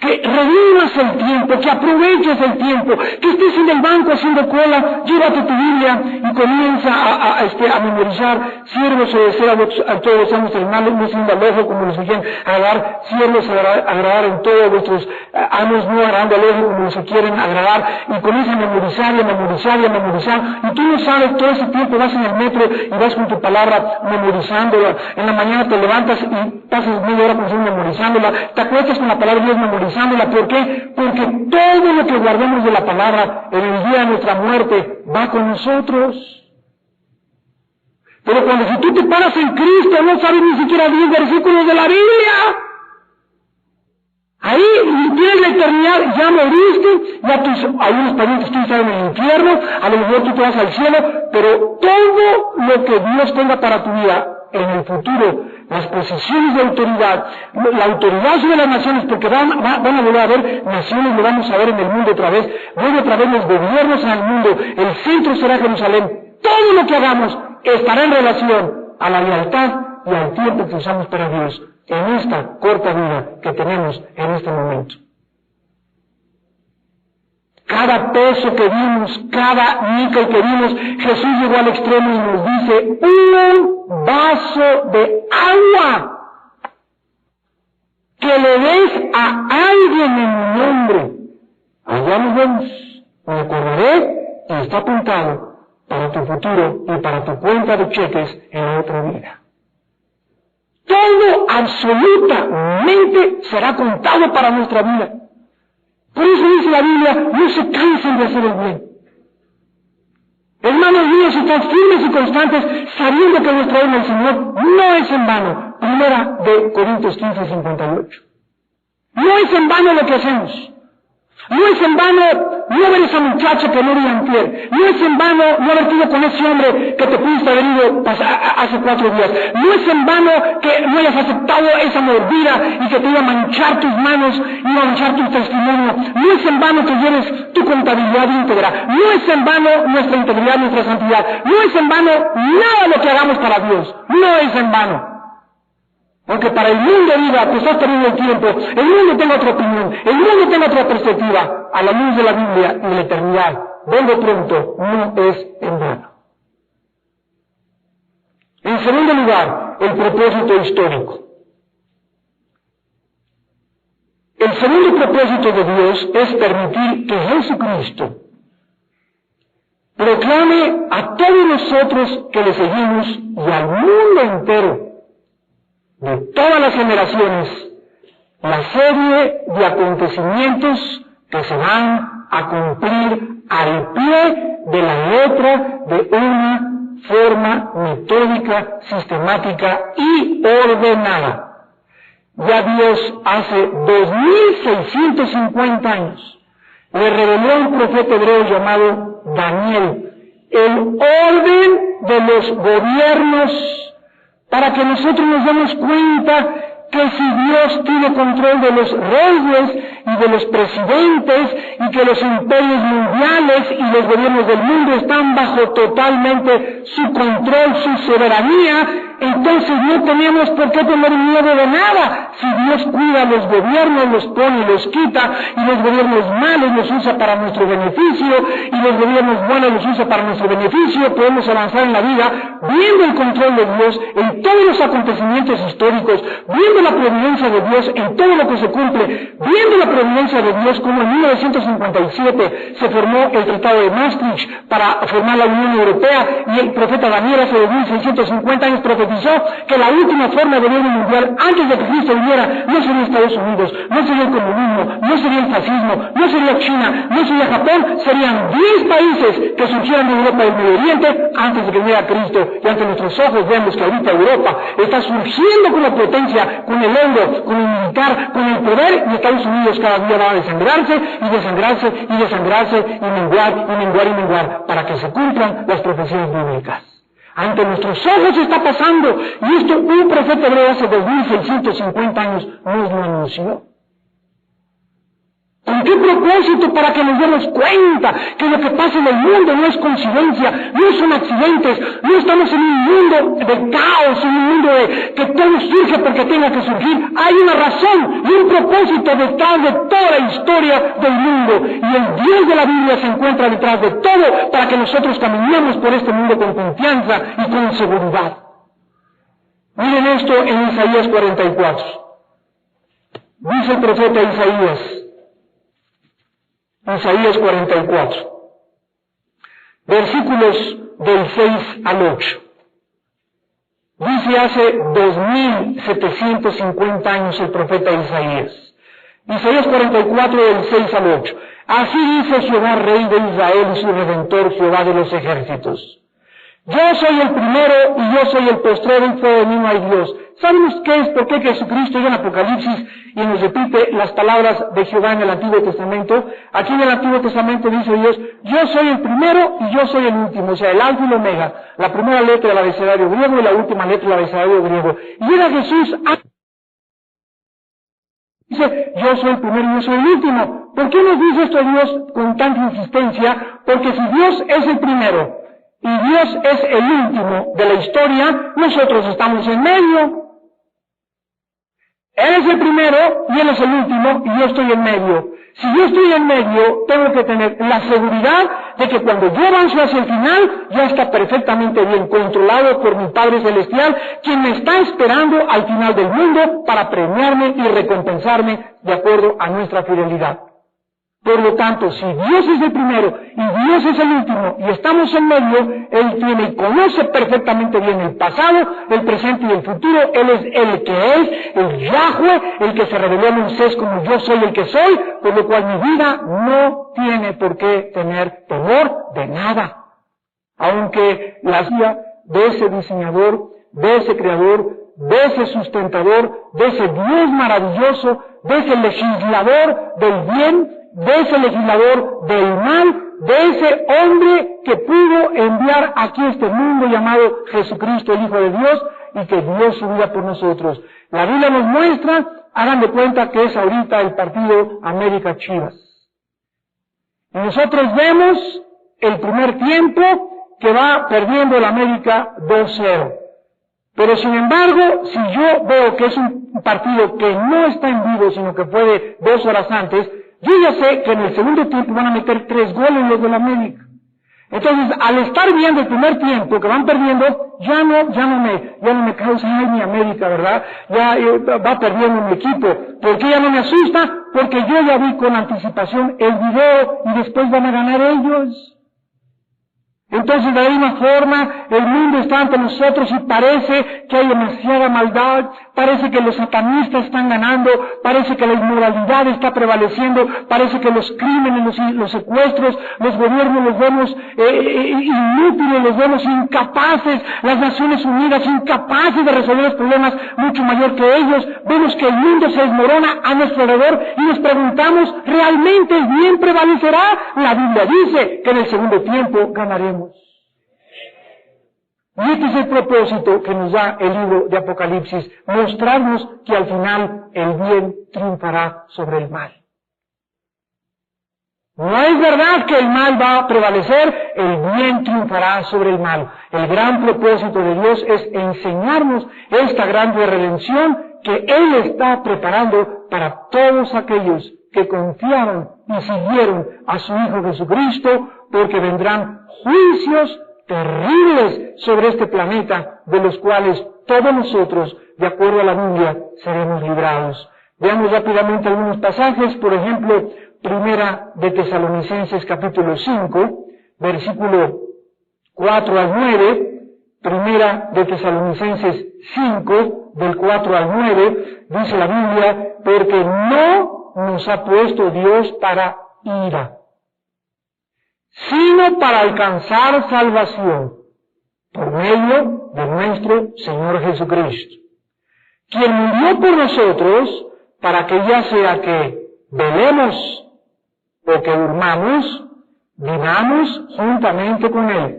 Que redimas el tiempo, que aproveches el tiempo, que estés en el banco haciendo cola, llévate tu Biblia y comienza a memorizar. Siervos obedecer a todos los amos terrenales, no siendo al ojo como los que quieren agradar, siervos agradar en todos vuestros amos, no agradando al ojo como los que quieren agradar, y comienza a memorizar y a memorizar y a memorizar, y tú no sabes, todo ese tiempo vas en el metro y vas con tu palabra memorizándola, en la mañana te levantas y pasas media hora memorizándola, te acuestas con la palabra de Dios memorizándola. ¿Por qué? Porque todo lo que guardemos de la palabra en el día de nuestra muerte va con nosotros. Pero cuando si tú te paras en Cristo, no sabes ni siquiera 10 versículos de la Biblia. Ahí tienes la eternidad, ya moriste, ya algunos parientes tuyos están en el infierno, a lo mejor tú te vas al cielo, pero todo lo que Dios tenga para tu vida en el futuro, las posiciones de autoridad, la autoridad sobre las naciones, porque van a volver a haber naciones, lo vamos a ver en el mundo otra vez, vuelve otra vez los gobiernos en el mundo, el centro será Jerusalén, todo lo que hagamos estará en relación a la lealtad y al tiempo que usamos para Dios en esta corta vida que tenemos en este momento. Cada peso que dimos, cada níquel que dimos, Jesús llegó al extremo y nos dice, un vaso de agua que le des a alguien en mi nombre. Allá nos vemos, me acordaré y está apuntado para tu futuro y para tu cuenta de cheques en la otra vida. Todo absolutamente será contado para nuestra vida. Por eso dice la Biblia, no se cansen de hacer el bien. Hermanos míos, están firmes y constantes, sabiendo que nuestra obra del Señor no es en vano. Primera de Corintios 15:58. No es en vano lo que hacemos. No es en vano no ver esa muchacha que no era infiel. No es en vano no haber ido con ese hombre que te pudiste haber ido hace 4 días. No es en vano que no hayas aceptado esa mordida y que te iba a manchar tus manos y iba a manchar tu testimonio. No es en vano que lleves tu contabilidad íntegra. No es en vano nuestra integridad, nuestra santidad. No es en vano nada lo que hagamos para Dios. No es en vano. Aunque para el mundo diga, te estás perdiendo el tiempo, el mundo tenga otra opinión, el mundo tenga otra perspectiva, a la luz de la Biblia y de la eternidad, vengo pronto, no es en vano. En segundo lugar, el propósito histórico. El segundo propósito de Dios es permitir que Jesucristo proclame a todos nosotros que le seguimos y al mundo entero, de todas las generaciones, la serie de acontecimientos que se van a cumplir al pie de la letra de una forma metódica, sistemática y ordenada. Ya Dios hace 2650 años le reveló a un profeta hebreo llamado Daniel el orden de los gobiernos, para que nosotros nos demos cuenta que si Dios tiene control de los reyes y de los presidentes y que los imperios mundiales y los gobiernos del mundo están bajo totalmente su control, su soberanía, entonces no tenemos por qué tener miedo de nada. Si Dios cuida los gobiernos, los pone y los quita, y los gobiernos malos los usa para nuestro beneficio, y los gobiernos buenos los usa para nuestro beneficio, podemos avanzar en la vida viendo el control de Dios en todos los acontecimientos históricos, viendo la providencia de Dios en todo lo que se cumple, viendo la providencia de Dios como en 1957 se formó el Tratado de Maastricht para formar la Unión Europea, y el profeta Daniel hace 2650 años profetizó profetizó que la última forma de gobierno mundial antes de que Cristo viniera no sería Estados Unidos, no sería el comunismo, no sería el fascismo, no sería China, no sería Japón, serían 10 países que surgieran de Europa y del Medio Oriente antes de que viniera Cristo. Y ante nuestros ojos vemos que ahorita Europa está surgiendo con la potencia, con el euro, con el militar, con el poder, y Estados Unidos cada día va a desangrarse y desangrarse y desangrarse y menguar y menguar y menguar para que se cumplan las profecías bíblicas. Ante nuestros ojos está pasando, y esto un profeta hebreo hace 2650 años nos lo anunció. ¿Con qué propósito? Para que nos demos cuenta que lo que pasa en el mundo no es coincidencia, no son accidentes, no estamos en un mundo de caos, en un mundo de que todo surge porque tenga que surgir. Hay una razón y un propósito detrás de toda la historia del mundo, y el Dios de la Biblia se encuentra detrás de todo para que nosotros caminemos por este mundo con confianza y con seguridad. Miren esto en Isaías 44. Dice el profeta Isaías 44, versículos del 6 al 8. Dice hace 2750 años el profeta Isaías. Isaías 44 del 6 al 8. Así dice Jehová, Rey de Israel y su Redentor, Jehová de los ejércitos. Yo soy el primero y yo soy el postrero, y fuera de mí no hay Dios. ¿Sabemos qué es? ¿Por qué Jesucristo llega en Apocalipsis y nos repite las palabras de Jehová en el Antiguo Testamento? Aquí en el Antiguo Testamento dice Dios, yo soy el primero y yo soy el último, o sea, el alfa y el omega, la primera letra del abecedario griego y la última letra del abecedario griego. Y llega Jesús dice, yo soy el primero y yo soy el último. ¿Por qué nos dice esto Dios con tanta insistencia? Porque si Dios es el primero y Dios es el último de la historia, nosotros estamos en medio. Él es el primero y Él es el último y yo estoy en medio. Si yo estoy en medio, tengo que tener la seguridad de que cuando yo avanzo hacia el final, ya está perfectamente bien controlado por mi Padre Celestial, quien me está esperando al final del mundo para premiarme y recompensarme de acuerdo a nuestra fidelidad. Por lo tanto, si Dios es el primero y Dios es el último y estamos en medio, Él tiene y conoce perfectamente bien el pasado, el presente y el futuro. Él es el que es, el Yahweh, el que se reveló en Moisés como yo soy el que soy, por lo cual mi vida no tiene por qué tener temor de nada. Aunque la guía de ese diseñador, de ese creador, de ese sustentador, de ese Dios maravilloso, de ese legislador del bien, de ese legislador del mal, de ese hombre que pudo enviar aquí este mundo llamado Jesucristo, el Hijo de Dios, y que dio su vida por nosotros. La Biblia nos muestra, hagan de cuenta que es ahorita el partido América Chivas. Y nosotros vemos el primer tiempo que va perdiendo el América 2-0. Pero sin embargo, si yo veo que es un partido que no está en vivo, sino que fue de 2 horas antes, yo ya sé que en el segundo tiempo van a meter 3 goles los del América. Entonces, al estar viendo el primer tiempo que van perdiendo, ya no me causa, ay, mi América, ¿verdad? Ya va perdiendo mi equipo. ¿Por qué ya no me asusta? Porque yo ya vi con anticipación el video y después van a ganar ellos. Entonces, de la misma forma, el mundo está ante nosotros y parece que hay demasiada maldad, parece que los satanistas están ganando, parece que la inmoralidad está prevaleciendo, parece que los crímenes, los secuestros, los gobiernos los vemos inútiles, los vemos incapaces, las Naciones Unidas incapaces de resolver los problemas mucho mayor que ellos. Vemos que el mundo se desmorona a nuestro alrededor y nos preguntamos, ¿realmente el bien prevalecerá? La Biblia dice que en el segundo tiempo ganaremos. Y este es el propósito que nos da el libro de Apocalipsis, mostrarnos que al final el bien triunfará sobre el mal. No es verdad que el mal va a prevalecer, el bien triunfará sobre el mal. El gran propósito de Dios es enseñarnos esta gran redención que Él está preparando para todos aquellos que confiaron y siguieron a su Hijo Jesucristo, porque vendrán juicios terribles sobre este planeta, de los cuales todos nosotros, de acuerdo a la Biblia, seremos librados. Veamos rápidamente algunos pasajes, por ejemplo, Primera de Tesalonicenses capítulo 5, versículo 4 al 9, Primera de Tesalonicenses 5, del 4 al 9, dice la Biblia, porque no nos ha puesto Dios para ira, sino para alcanzar salvación por medio de nuestro Señor Jesucristo, quien murió por nosotros para que ya sea que velemos o que durmamos, vivamos juntamente con Él.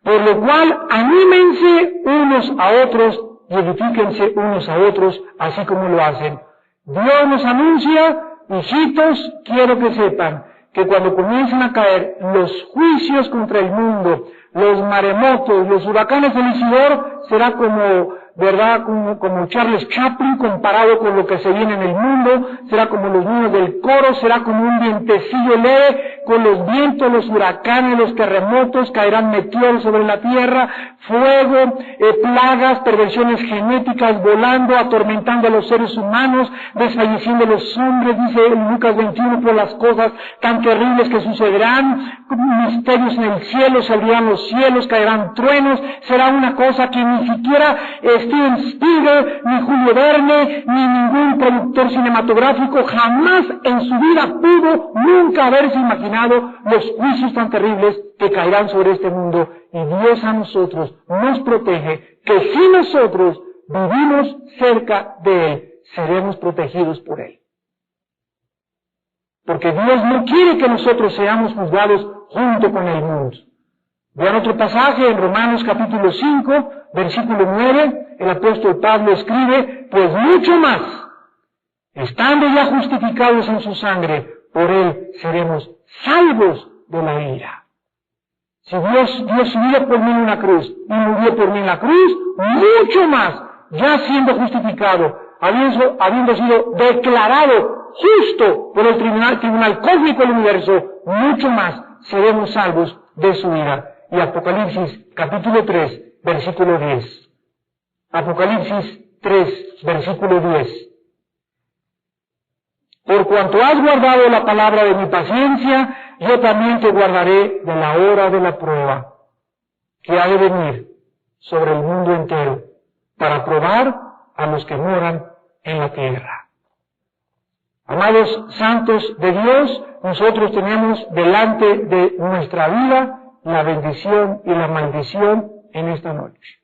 Por lo cual, anímense unos a otros y edifíquense unos a otros, así como lo hacen. Dios nos anuncia, hijitos, quiero que sepan que cuando comiencen a caer los juicios contra el mundo, los maremotos, los huracanes del Isidor, será como, ¿verdad?, como Charles Chaplin comparado con lo que se viene en el mundo, será como los niños del coro, será como un vientecillo leve, con los vientos, los huracanes, los terremotos, caerán meteoros sobre la tierra, fuego, plagas, perversiones genéticas volando, atormentando a los seres humanos, desfalleciendo a los hombres, dice en Lucas 21, por las cosas tan terribles que sucederán, misterios en el cielo, se abrirán los cielos, caerán truenos, será una cosa que ni siquiera Steven Spielberg, ni Julio Verne, ni ningún productor cinematográfico jamás en su vida pudo nunca haberse imaginado los juicios tan terribles que caerán sobre este mundo. Y Dios a nosotros nos protege, que si nosotros vivimos cerca de Él, seremos protegidos por Él. Porque Dios no quiere que nosotros seamos juzgados junto con el mundo. Vean otro pasaje en Romanos capítulo 5, versículo 9, el apóstol Pablo escribe, pues mucho más, estando ya justificados en su sangre, por Él seremos salvos de la ira. Si Dios dio su vida por mí en una cruz y murió por mí en la cruz, mucho más, ya siendo justificado, habiendo sido declarado justo por el tribunal cósmico del universo, mucho más seremos salvos de su ira. Y Apocalipsis capítulo 3, versículo 10. Apocalipsis 3, versículo 10. Por cuanto has guardado la palabra de mi paciencia, yo también te guardaré de la hora de la prueba, que ha de venir sobre el mundo entero, para probar a los que moran en la tierra. Amados santos de Dios, nosotros tenemos delante de nuestra vida la bendición y la maldición en esta noche.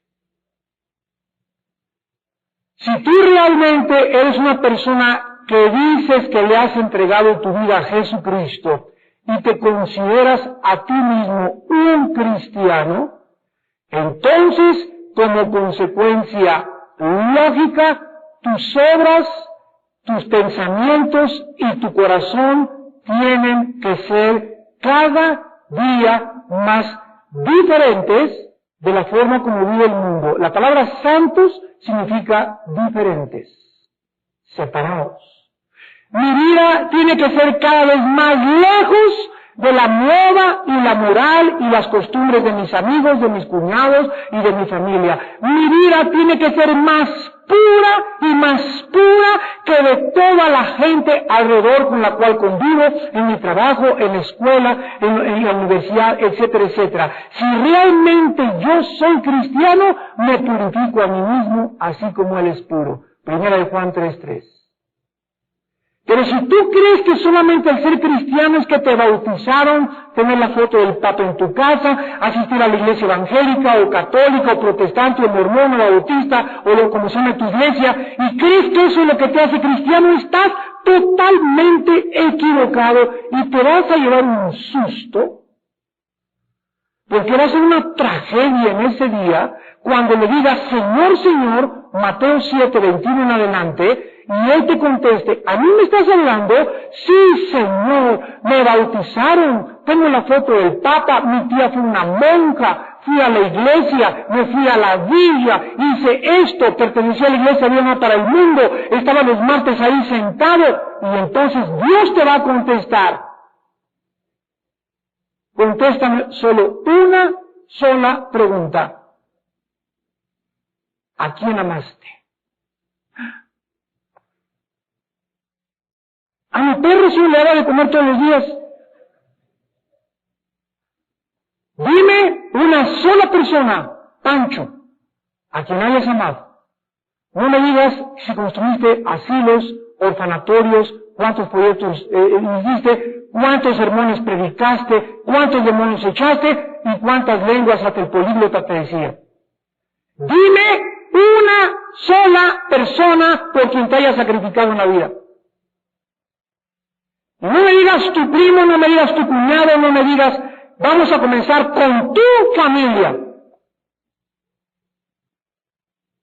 Si tú realmente eres una persona que dices que le has entregado tu vida a Jesucristo y te consideras a ti mismo un cristiano, entonces, como consecuencia lógica, tus obras, tus pensamientos y tu corazón tienen que ser cada día más diferentes de la forma como vive el mundo. La palabra santos significa diferentes, separados. Mi vida tiene que ser cada vez más lejos de la moda y la moral y las costumbres de mis amigos, de mis cuñados y de mi familia. Mi vida tiene que ser más pura y más pura que de toda la gente alrededor con la cual convivo, en mi trabajo, en la escuela, en la universidad, etcétera, etcétera. Si realmente yo soy cristiano, me purifico a mí mismo, así como Él es puro. Primera de Juan 3:3. Pero si tú crees que solamente el ser cristiano es que te bautizaron, tener la foto del Papa en tu casa, asistir a la iglesia evangélica o católica o protestante o mormón o bautista o lo como se llama tu iglesia, y crees que eso es lo que te hace cristiano, estás totalmente equivocado y te vas a llevar un susto, porque va a ser una tragedia en ese día cuando le digas, Señor, Señor, Mateo 7:21 en adelante, y Él te conteste, ¿a mí me estás hablando? Sí, Señor, me bautizaron, tengo la foto del Papa, mi tía fue una monja, fui a la iglesia, me fui a la villa, hice esto, pertenecía a la iglesia Viena para el mundo, estaba los martes ahí sentado, y entonces Dios te va a contestar. Contéstame solo una sola pregunta. ¿A quién amaste? A mi perro sí le daba de comer todos los días. Dime una sola persona Pancho, a quien hayas amado. No me digas si construiste asilos, orfanatorios, cuántos proyectos hiciste, cuántos sermones predicaste, cuántos demonios echaste y cuántas lenguas hasta el políglota te decía. Dime una sola persona por quien te haya sacrificado en la vida. No me digas tu primo, no me digas tu cuñado, no me digas, vamos a comenzar con tu familia.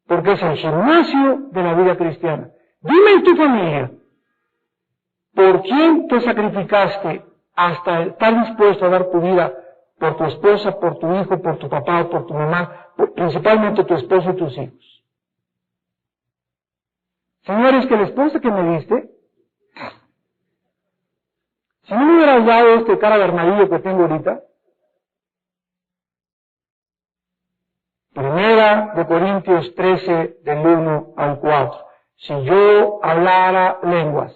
Porque es el gimnasio de la vida cristiana. Dime en tu familia, ¿por quién te sacrificaste hasta estar dispuesto a dar tu vida por tu esposa, por tu hijo, por tu papá o por tu mamá, principalmente tu esposo y tus hijos? Señores, que la esposa que me diste, si no me hubieras dado este cara de armadillo que tengo ahorita, Primera de Corintios 13, del 1 al 4. Si yo hablara lenguas,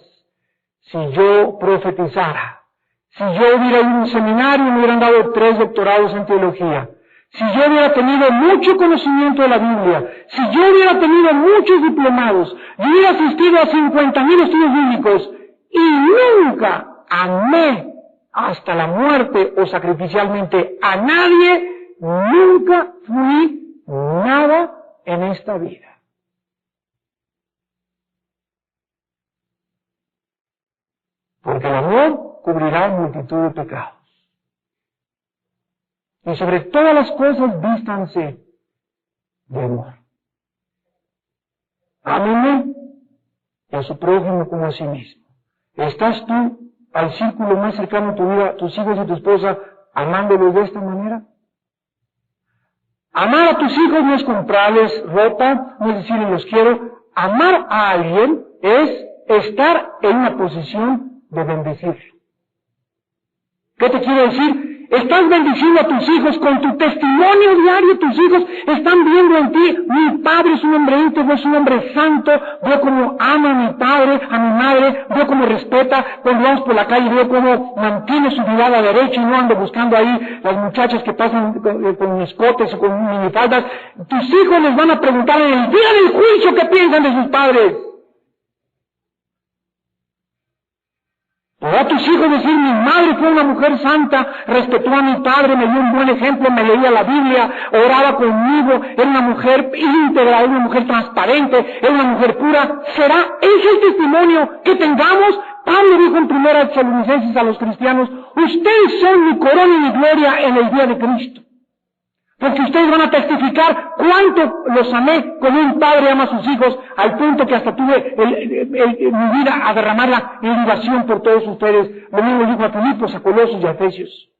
si yo profetizara, si yo hubiera ido a un seminario y me hubieran dado 3 doctorados en teología, si yo hubiera tenido mucho conocimiento de la Biblia, si yo hubiera tenido muchos diplomados, yo hubiera asistido a 50,000 estudios bíblicos y nunca amé hasta la muerte o sacrificialmente a nadie, nunca fui nada en esta vida. Porque el amor cubrirá multitud de pecados. Y sobre todas las cosas vístanse de amor. Ámenme y a su prójimo como a sí mismo. ¿Estás tú al círculo más cercano a tu vida, tus hijos y tu esposa, amándolos de esta manera? Amar a tus hijos no es comprarles ropa, no es decirles los quiero. Amar a alguien es estar en una posición de bendecirlo. ¿Qué te quiero decir? Estás bendiciendo a tus hijos con tu testimonio diario. Tus hijos están viendo en ti, mi padre es un hombre íntegro, es un hombre santo, veo cómo ama a mi padre, a mi madre, veo cómo respeta, cuando vamos por la calle veo cómo mantiene su mirada derecha y no ando buscando ahí las muchachas que pasan con escotes o con minifaldas. Tus hijos les van a preguntar en el día del juicio qué piensan de sus padres. Podrá tus hijos decir, mi madre fue una mujer santa, respetó a mi padre, me dio un buen ejemplo, me leía la Biblia, oraba conmigo, era una mujer íntegra, era una mujer transparente, era una mujer pura. ¿Será ese el testimonio que tengamos? Pablo dijo en 1 Tesalonicenses a los cristianos, ustedes son mi corona y mi gloria en el día de Cristo. Porque ustedes van a testificar cuánto los amé como un padre ama a sus hijos, al punto que hasta tuve mi vida a derramarla en libación por todos ustedes. Lo mismo dijo a Filipos, a Colosos y a Efesios.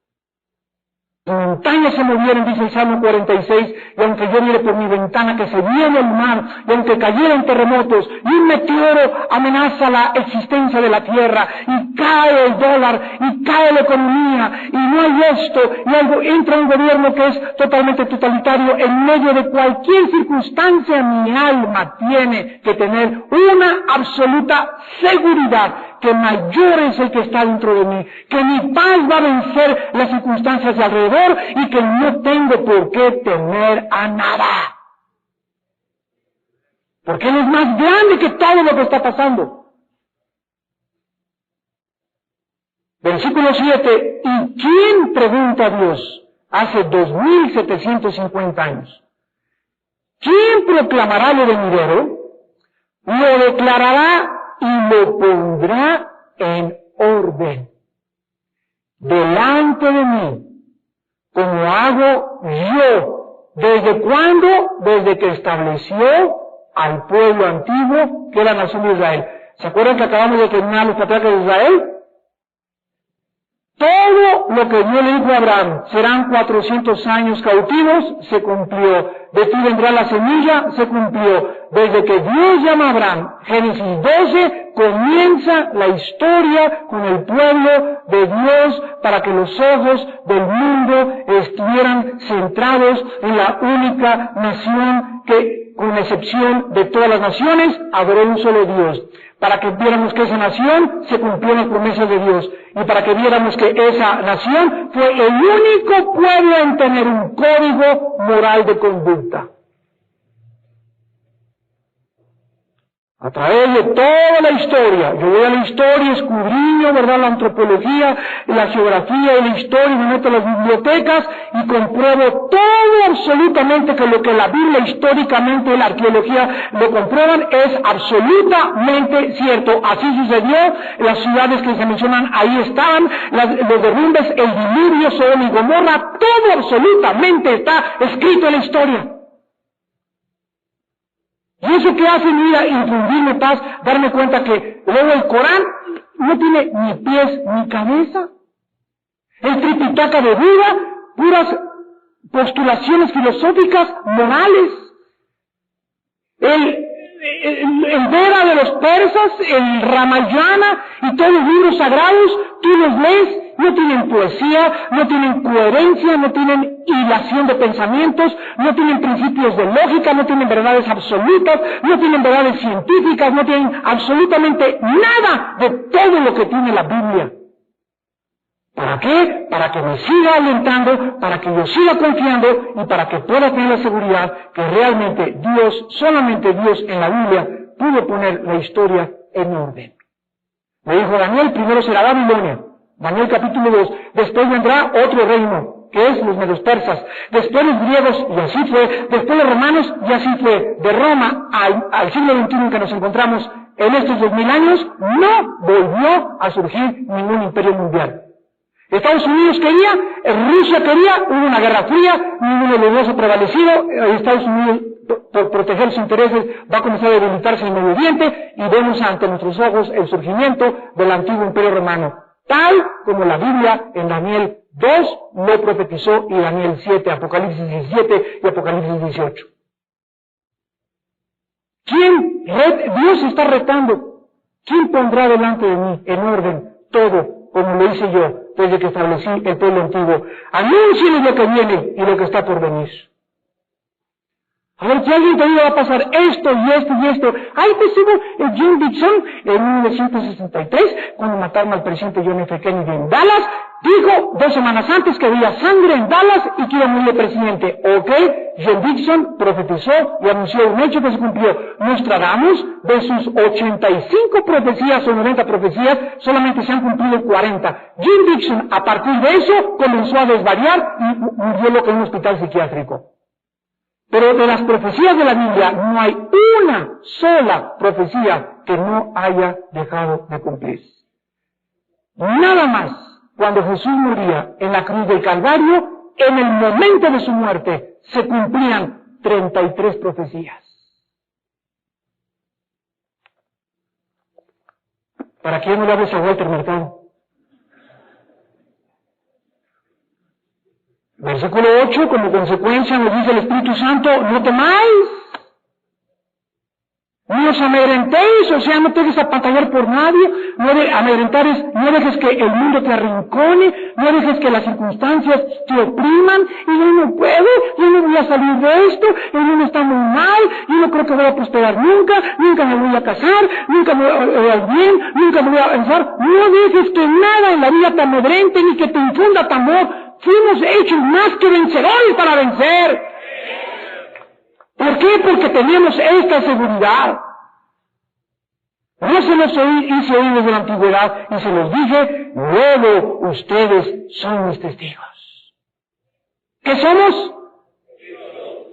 Las montañas se movieron, dice el Salmo 46, y aunque yo mire por mi ventana que se viene el mar, y aunque cayeran terremotos, y un meteoro amenaza la existencia de la tierra, y cae el dólar, y cae la economía, y no hay esto, y entra un gobierno que es totalmente totalitario, en medio de cualquier circunstancia mi alma tiene que tener una absoluta seguridad que mayor es el que está dentro de mí, que mi paz va a vencer las circunstancias de alrededor y que no tengo por qué temer a nada. Porque Él es más grande que todo lo que está pasando. Versículo 7, ¿y quién, pregunta a Dios, hace 2750 años? ¿Quién proclamará lo venidero? Lo declarará y lo pondrá en orden delante de mí, como hago yo. ¿Desde cuándo? Desde que estableció al pueblo antiguo, que era la nación de Israel. ¿Se acuerdan que acabamos de terminar los patriarcas de Israel? Todo lo que Dios le dijo a Abraham, serán 400 años cautivos, se cumplió. De ti vendrá la semilla, se cumplió. Desde que Dios llama a Abraham, Génesis 12, comienza la historia con el pueblo de Dios para que los ojos del mundo estuvieran centrados en la única nación que con excepción de todas las naciones, adoró un solo Dios. Para que viéramos que esa nación se cumplió las promesas de Dios. Y para que viéramos que esa nación fue el único pueblo en tener un código moral de conducta. A través de toda la historia, yo voy a la historia, escudriño, ¿verdad?, la antropología, la geografía y la historia, me meto a las bibliotecas y compruebo todo absolutamente que lo que la Biblia históricamente y la arqueología lo comprueban es absolutamente cierto. Así sucedió, las ciudades que se mencionan ahí están, los derrumbes, el diluvio, Sodoma y Gomorra, todo absolutamente está escrito en la historia. Y eso que hace mi vida, infundirme paz, darme cuenta que luego el Corán no tiene ni pies ni cabeza. El Tripitaka de Buda, puras postulaciones filosóficas, morales. El Veda de los persas, el Ramayana y todos los libros sagrados, tú los lees, no tienen poesía, no tienen coherencia, no tienen hilación de pensamientos, no tienen principios de lógica, no tienen verdades absolutas, no tienen verdades científicas, no tienen absolutamente nada de todo lo que tiene la Biblia. ¿Para qué? Para que me siga alentando, para que yo siga confiando y para que pueda tener la seguridad que realmente Dios, solamente Dios en la Biblia, pudo poner la historia en orden. Me dijo Daniel, primero será Babilonia. Daniel capítulo 2, después vendrá otro reino, que es los medos persas, después los griegos, y así fue, después los romanos, y así fue. De Roma al siglo XXI en que nos encontramos, en estos 2000 años, no volvió a surgir ningún imperio mundial. Estados Unidos quería, Rusia quería, hubo una guerra fría, ninguno de los dos ha prevalecido, Estados Unidos, por proteger sus intereses, va a comenzar a debilitarse en Medio Oriente, y vemos ante nuestros ojos el surgimiento del antiguo imperio romano. Tal como la Biblia en Daniel 2 lo profetizó y Daniel 7, Apocalipsis 17 y Apocalipsis 18. Dios está retando. ¿Quién pondrá delante de mí en orden todo como lo hice yo desde que establecí el pueblo antiguo? Anúncienles lo que viene y lo que está por venir. A ver, si alguien te diga va a pasar esto y esto y esto. Ahí te sigo Jim Dixon en 1963, cuando mataron al presidente John F. Kennedy en Dallas, dijo 2 semanas antes que había sangre en Dallas y que iba a morir el presidente. Ok, John Dixon profetizó y anunció un hecho que se cumplió. Nostradamus, de sus 85 profecías o 90 profecías, solamente se han cumplido 40. Jim Dixon, a partir de eso, comenzó a desvariar y murió lo que en un hospital psiquiátrico. Pero de las profecías de la Biblia no hay una sola profecía que no haya dejado de cumplir. Nada más, cuando Jesús moría en la cruz del Calvario, en el momento de su muerte, se cumplían 33 profecías. ¿Para qué no le hables a Walter Mercado? Versículo 8, como consecuencia nos dice el Espíritu Santo, no temáis, ni os amedrentéis, o sea, no te dejes apantallar por nadie, amedrentar es, no dejes que el mundo te arrincone, no dejes que las circunstancias te opriman, y yo no puedo, yo no voy a salir de esto, el mundo está muy mal, yo no creo que voy a prosperar nunca me voy a casar, nunca me voy a ir bien, nunca me voy a avanzar. No dejes que nada en la vida te amedrente, ni que te infunda temor. Fuimos hechos más que vencedores para vencer. ¿Por qué? Porque tenemos esta seguridad. No se los hice oír desde la antigüedad y se los dije, luego ustedes son mis testigos. ¿Qué somos?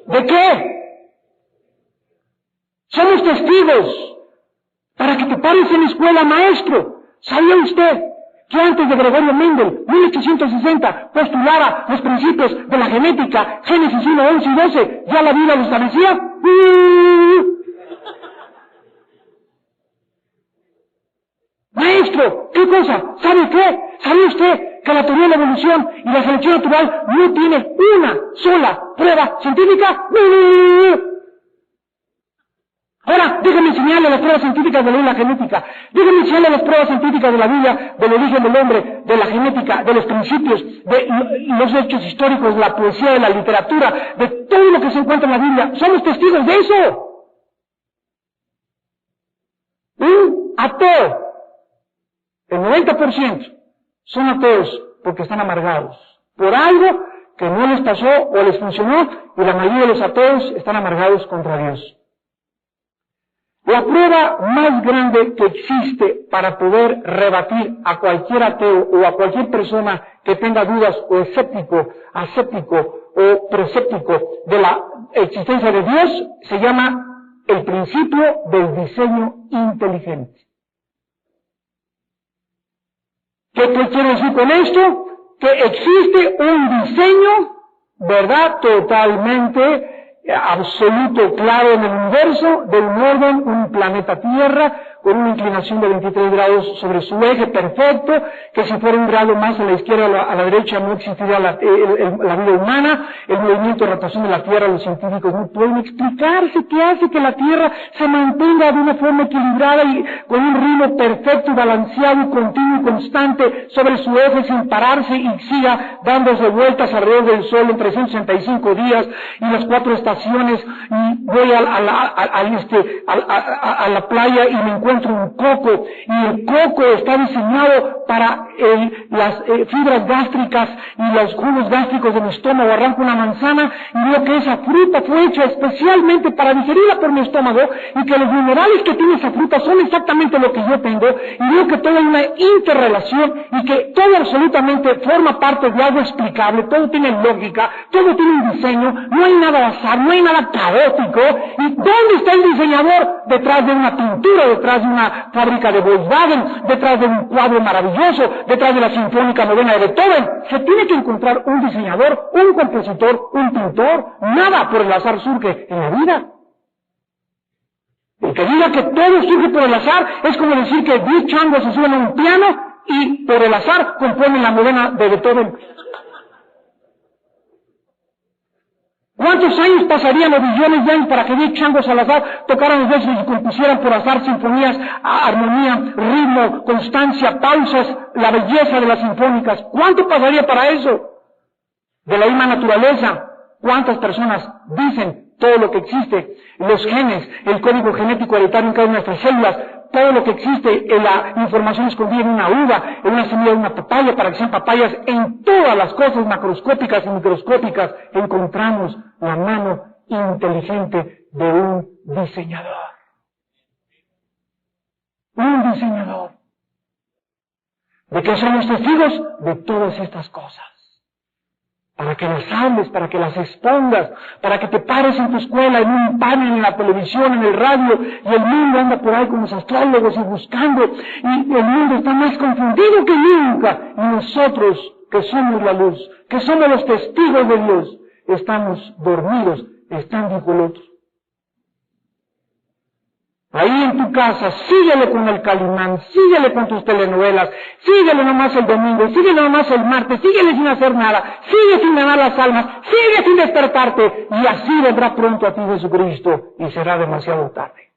¿De qué? Somos testigos. Para que te pares en la escuela, maestro. ¿Sabía usted que antes de Gregorio Mendel, 1860, postulara los principios de la genética, Génesis 1, 11 y 12, ya la Biblia lo establecía? Maestro, ¿qué cosa? ¿Sabe qué? ¿Sabe usted que la teoría de la evolución y la selección natural no tienen una sola prueba científica? Ahora, déjenme enseñarle las pruebas científicas de la genética. Déjenme enseñarle las pruebas científicas de la Biblia, del origen del hombre, de la genética, de los principios, de los hechos históricos, de la poesía, de la literatura, de todo lo que se encuentra en la Biblia. Somos testigos de eso. Un ateo, el 90%, son ateos porque están amargados por algo que no les pasó o les funcionó, y la mayoría de los ateos están amargados contra Dios. La prueba más grande que existe para poder rebatir a cualquier ateo o a cualquier persona que tenga dudas o escéptico, aséptico o preséptico de la existencia de Dios se llama el principio del diseño inteligente. ¿Qué quiero decir con esto? Que existe un diseño, ¿verdad?, totalmente absoluto, claro en el universo, de un orden, un planeta Tierra, con una inclinación de 23 grados sobre su eje perfecto, que si fuera un grado más a la izquierda o a la derecha no existiría la vida humana, el movimiento de rotación de la Tierra. Los científicos no pueden explicarse qué hace que la Tierra se mantenga de una forma equilibrada y con un ritmo perfecto, balanceado y continuo y constante sobre su eje sin pararse y siga dándose vueltas alrededor del Sol en 365 días y las 4 estaciones, y voy a la playa y me encuentro un coco, y el coco está diseñado para las fibras gástricas y los jugos gástricos de mi estómago. Arranco una manzana y veo que esa fruta fue hecha especialmente para digerirla por mi estómago, y que los minerales que tiene esa fruta son exactamente lo que yo tengo, y veo que todo hay una interrelación y que todo absolutamente forma parte de algo explicable, todo tiene lógica, todo tiene un diseño, no hay nada al azar, no hay nada caótico. ¿Y dónde está el diseñador? Detrás de una pintura, detrás de una fábrica de Volkswagen, detrás de un cuadro maravilloso, detrás de la Sinfónica Novena de Beethoven. Se tiene que encontrar un diseñador, un compositor, un pintor. Nada por el azar surge en la vida. El que diga que todo surge por el azar es como decir que 10 changos se suben a un piano y por el azar componen la Novena de Beethoven. ¿Cuántos años pasarían o billones de años para que 10 changos al azar tocaran los versos y compusieran por azar sinfonías, armonía, ritmo, constancia, pausas, la belleza de las sinfónicas? ¿Cuánto pasaría para eso? De la misma naturaleza, ¿cuántas personas dicen todo lo que existe? Los genes, el código genético hereditario en cada una de nuestras células, todo lo que existe en la información escondida en una uva, en una semilla de una papaya, para que sean papayas. En todas las cosas macroscópicas y microscópicas encontramos la mano inteligente de un diseñador. Un diseñador. ¿De qué somos testigos? De todas estas cosas. Para que las hables, para que las expongas, para que te pares en tu escuela, en un panel, en la televisión, en el radio, y el mundo anda por ahí con los astrólogos y buscando, y el mundo está más confundido que nunca, y nosotros, que somos la luz, que somos los testigos de Dios, estamos dormidos, están dijo el otro. Ahí en tu casa, síguele con el Calimán, síguele con tus telenovelas, síguele nomás el domingo, síguele nomás el martes, síguele sin hacer nada, sigue sin ganar las almas, sigue sin despertarte, y así vendrá pronto a ti Jesucristo, y será demasiado tarde.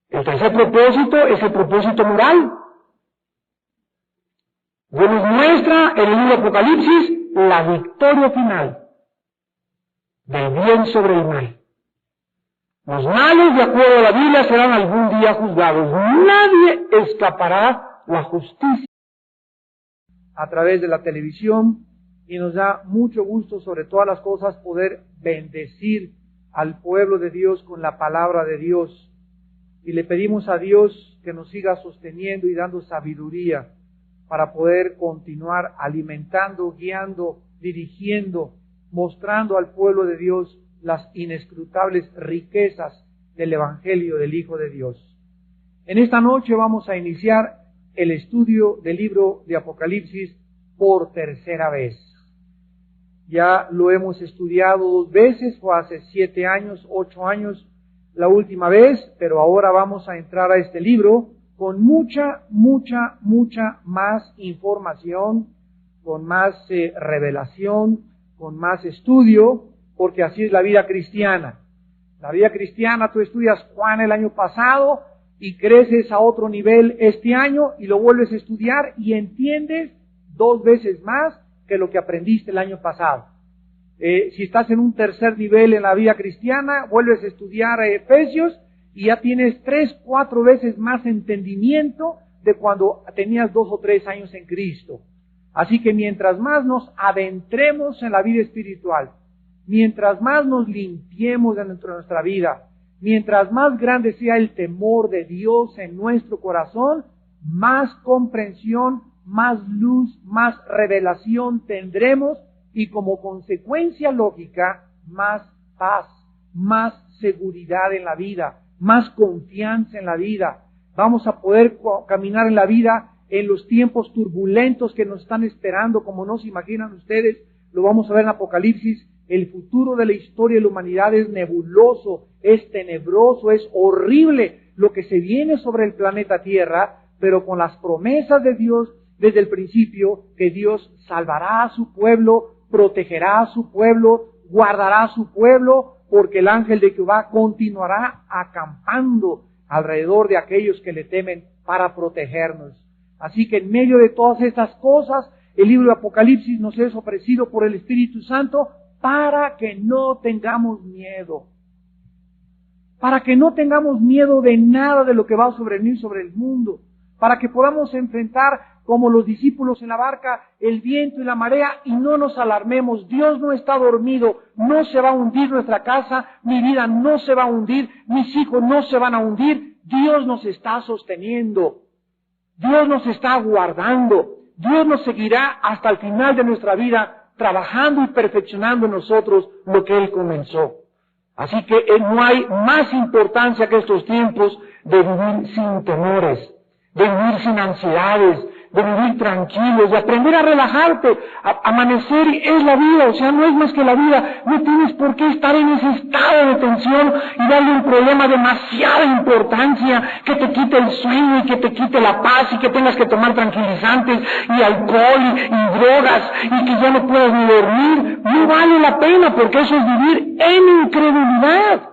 El tercer propósito es el propósito moral. Dios nos muestra en el libro de Apocalipsis la victoria final del bien sobre el mal. Los malos, de acuerdo a la Biblia, serán algún día juzgados. Nadie escapará la justicia. A través de la televisión, y nos da mucho gusto, sobre todas las cosas, poder bendecir al pueblo de Dios con la palabra de Dios. Y le pedimos a Dios que nos siga sosteniendo y dando sabiduría para poder continuar alimentando, guiando, dirigiendo, mostrando al pueblo de Dios las inescrutables riquezas del Evangelio del Hijo de Dios. En esta noche vamos a iniciar el estudio del libro de Apocalipsis por tercera vez. Ya lo hemos estudiado 2 veces, fue hace 7 años, 8 años la última vez, pero ahora vamos a entrar a este libro con mucha más información, con más revelación, con más estudio, porque así es la vida cristiana. La vida cristiana, tú estudias Juan el año pasado y creces a otro nivel este año y lo vuelves a estudiar y entiendes 2 veces más que lo que aprendiste el año pasado. Si estás en un tercer nivel en la vida cristiana, vuelves a estudiar Efesios y ya tienes 3, 4 veces más entendimiento de cuando tenías 2 o 3 años en Cristo. Así que mientras más nos adentremos en la vida espiritual, mientras más nos limpiemos dentro de nuestra vida, mientras más grande sea el temor de Dios en nuestro corazón, más comprensión, más luz, más revelación tendremos y como consecuencia lógica, más paz, más seguridad en la vida, más confianza en la vida. Vamos a poder caminar en la vida en los tiempos turbulentos que nos están esperando, como no se imaginan ustedes. Lo vamos a ver en Apocalipsis. El futuro de la historia de la humanidad es nebuloso, es tenebroso, es horrible lo que se viene sobre el planeta Tierra, pero con las promesas de Dios desde el principio, que Dios salvará a su pueblo, protegerá a su pueblo, guardará a su pueblo, porque el ángel de Jehová continuará acampando alrededor de aquellos que le temen para protegernos. Así que en medio de todas estas cosas, el libro de Apocalipsis nos es ofrecido por el Espíritu Santo para que no tengamos miedo. Para que no tengamos miedo de nada de lo que va a sobrevenir sobre el mundo. Para que podamos enfrentar, como los discípulos en la barca, el viento y la marea y no nos alarmemos. Dios no está dormido, no se va a hundir nuestra casa, mi vida no se va a hundir, mis hijos no se van a hundir. Dios nos está sosteniendo, Dios nos está guardando, Dios nos seguirá hasta el final de nuestra vida, trabajando y perfeccionando en nosotros lo que Él comenzó. Así que no hay más importancia que estos tiempos de vivir sin temores, de vivir sin ansiedades, de vivir tranquilos, de aprender a relajarte. Amanecer es la vida, o sea, no es más que la vida. No tienes por qué estar en ese estado de tensión y darle un problema demasiada importancia, que te quite el sueño y que te quite la paz y que tengas que tomar tranquilizantes y alcohol y drogas y que ya no puedas ni dormir. No vale la pena, porque eso es vivir en incredulidad.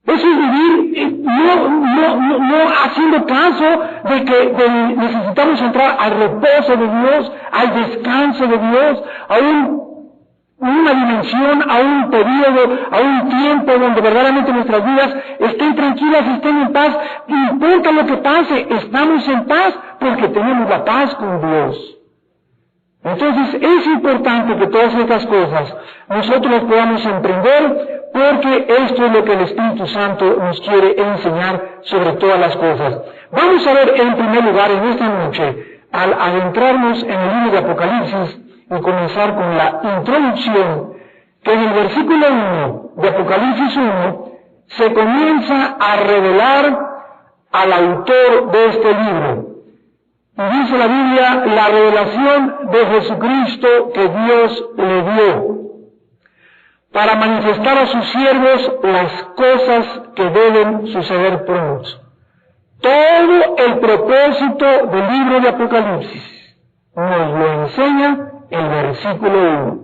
Eso es vivir no haciendo caso de que necesitamos entrar al reposo de Dios, al descanso de Dios, a una dimensión, a un periodo, a un tiempo donde verdaderamente nuestras vidas estén tranquilas, estén en paz. No importa lo que pase, estamos en paz porque tenemos la paz con Dios. Entonces es importante que todas estas cosas nosotros las podamos emprender, porque esto es lo que el Espíritu Santo nos quiere enseñar sobre todas las cosas. Vamos a ver en primer lugar en esta noche, al adentrarnos en el libro de Apocalipsis y comenzar con la introducción, que en el versículo 1 de Apocalipsis 1 se comienza a revelar al autor de este libro. Y dice la Biblia, la revelación de Jesucristo que Dios le dio, para manifestar a sus siervos las cosas que deben suceder pronto. Todo el propósito del libro de Apocalipsis nos lo enseña el versículo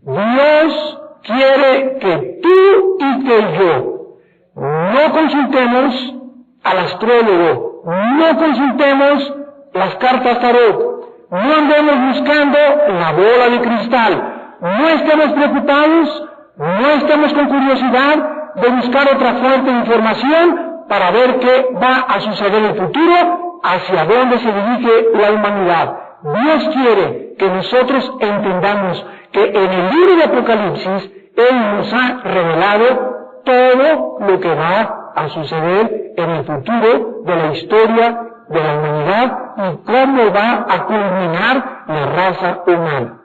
1. Dios quiere que tú y que yo no consultemos al astrólogo, no consultemos las cartas tarot, no andemos buscando la bola de cristal, no estemos preocupados, no estemos con curiosidad de buscar otra fuente de información para ver qué va a suceder en el futuro, hacia dónde se dirige la humanidad. Dios quiere que nosotros entendamos que en el libro de Apocalipsis Él nos ha revelado todo lo que va a suceder en el futuro de la historia de la humanidad y cómo va a culminar la raza humana.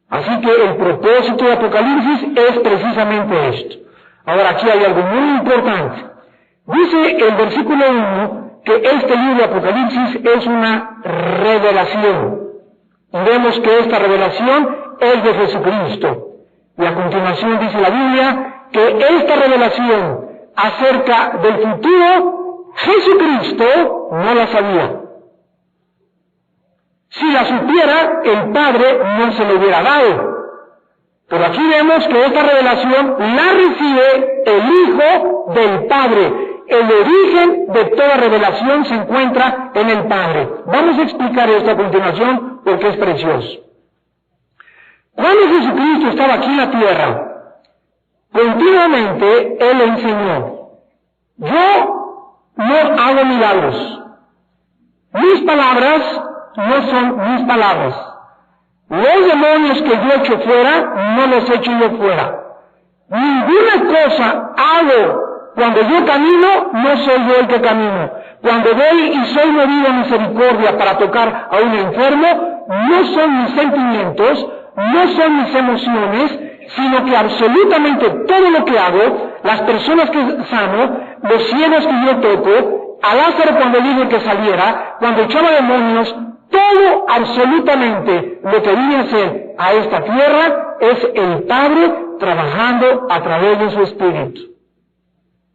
Así que el propósito de Apocalipsis es precisamente esto. Ahora aquí hay algo muy importante. Dice el versículo 1 que este libro de Apocalipsis es una revelación. Y vemos que esta revelación es de Jesucristo. Y a continuación dice la Biblia que esta revelación acerca del futuro, Jesucristo no la sabía. Si la supiera, el Padre no se lo hubiera dado. Pero aquí vemos que esta revelación la recibe el Hijo del Padre. El origen de toda revelación se encuentra en el Padre. Vamos a explicar esto a continuación porque es precioso. Cuando Jesucristo estaba aquí en la tierra, continuamente Él enseñó: yo no hago milagros. Mis palabras no son mis palabras. Los demonios que yo echo fuera, no los echo yo fuera. Ninguna cosa hago cuando yo camino, no soy yo el que camino. Cuando voy y soy movido a misericordia para tocar a un enfermo, no son mis sentimientos, no son mis emociones, sino que absolutamente todo lo que hago, las personas que sano, los ciegos que yo toco, a Lázaro cuando dije que saliera, cuando echaba demonios, todo absolutamente lo que vine a hacer a esta tierra es el Padre trabajando a través de su Espíritu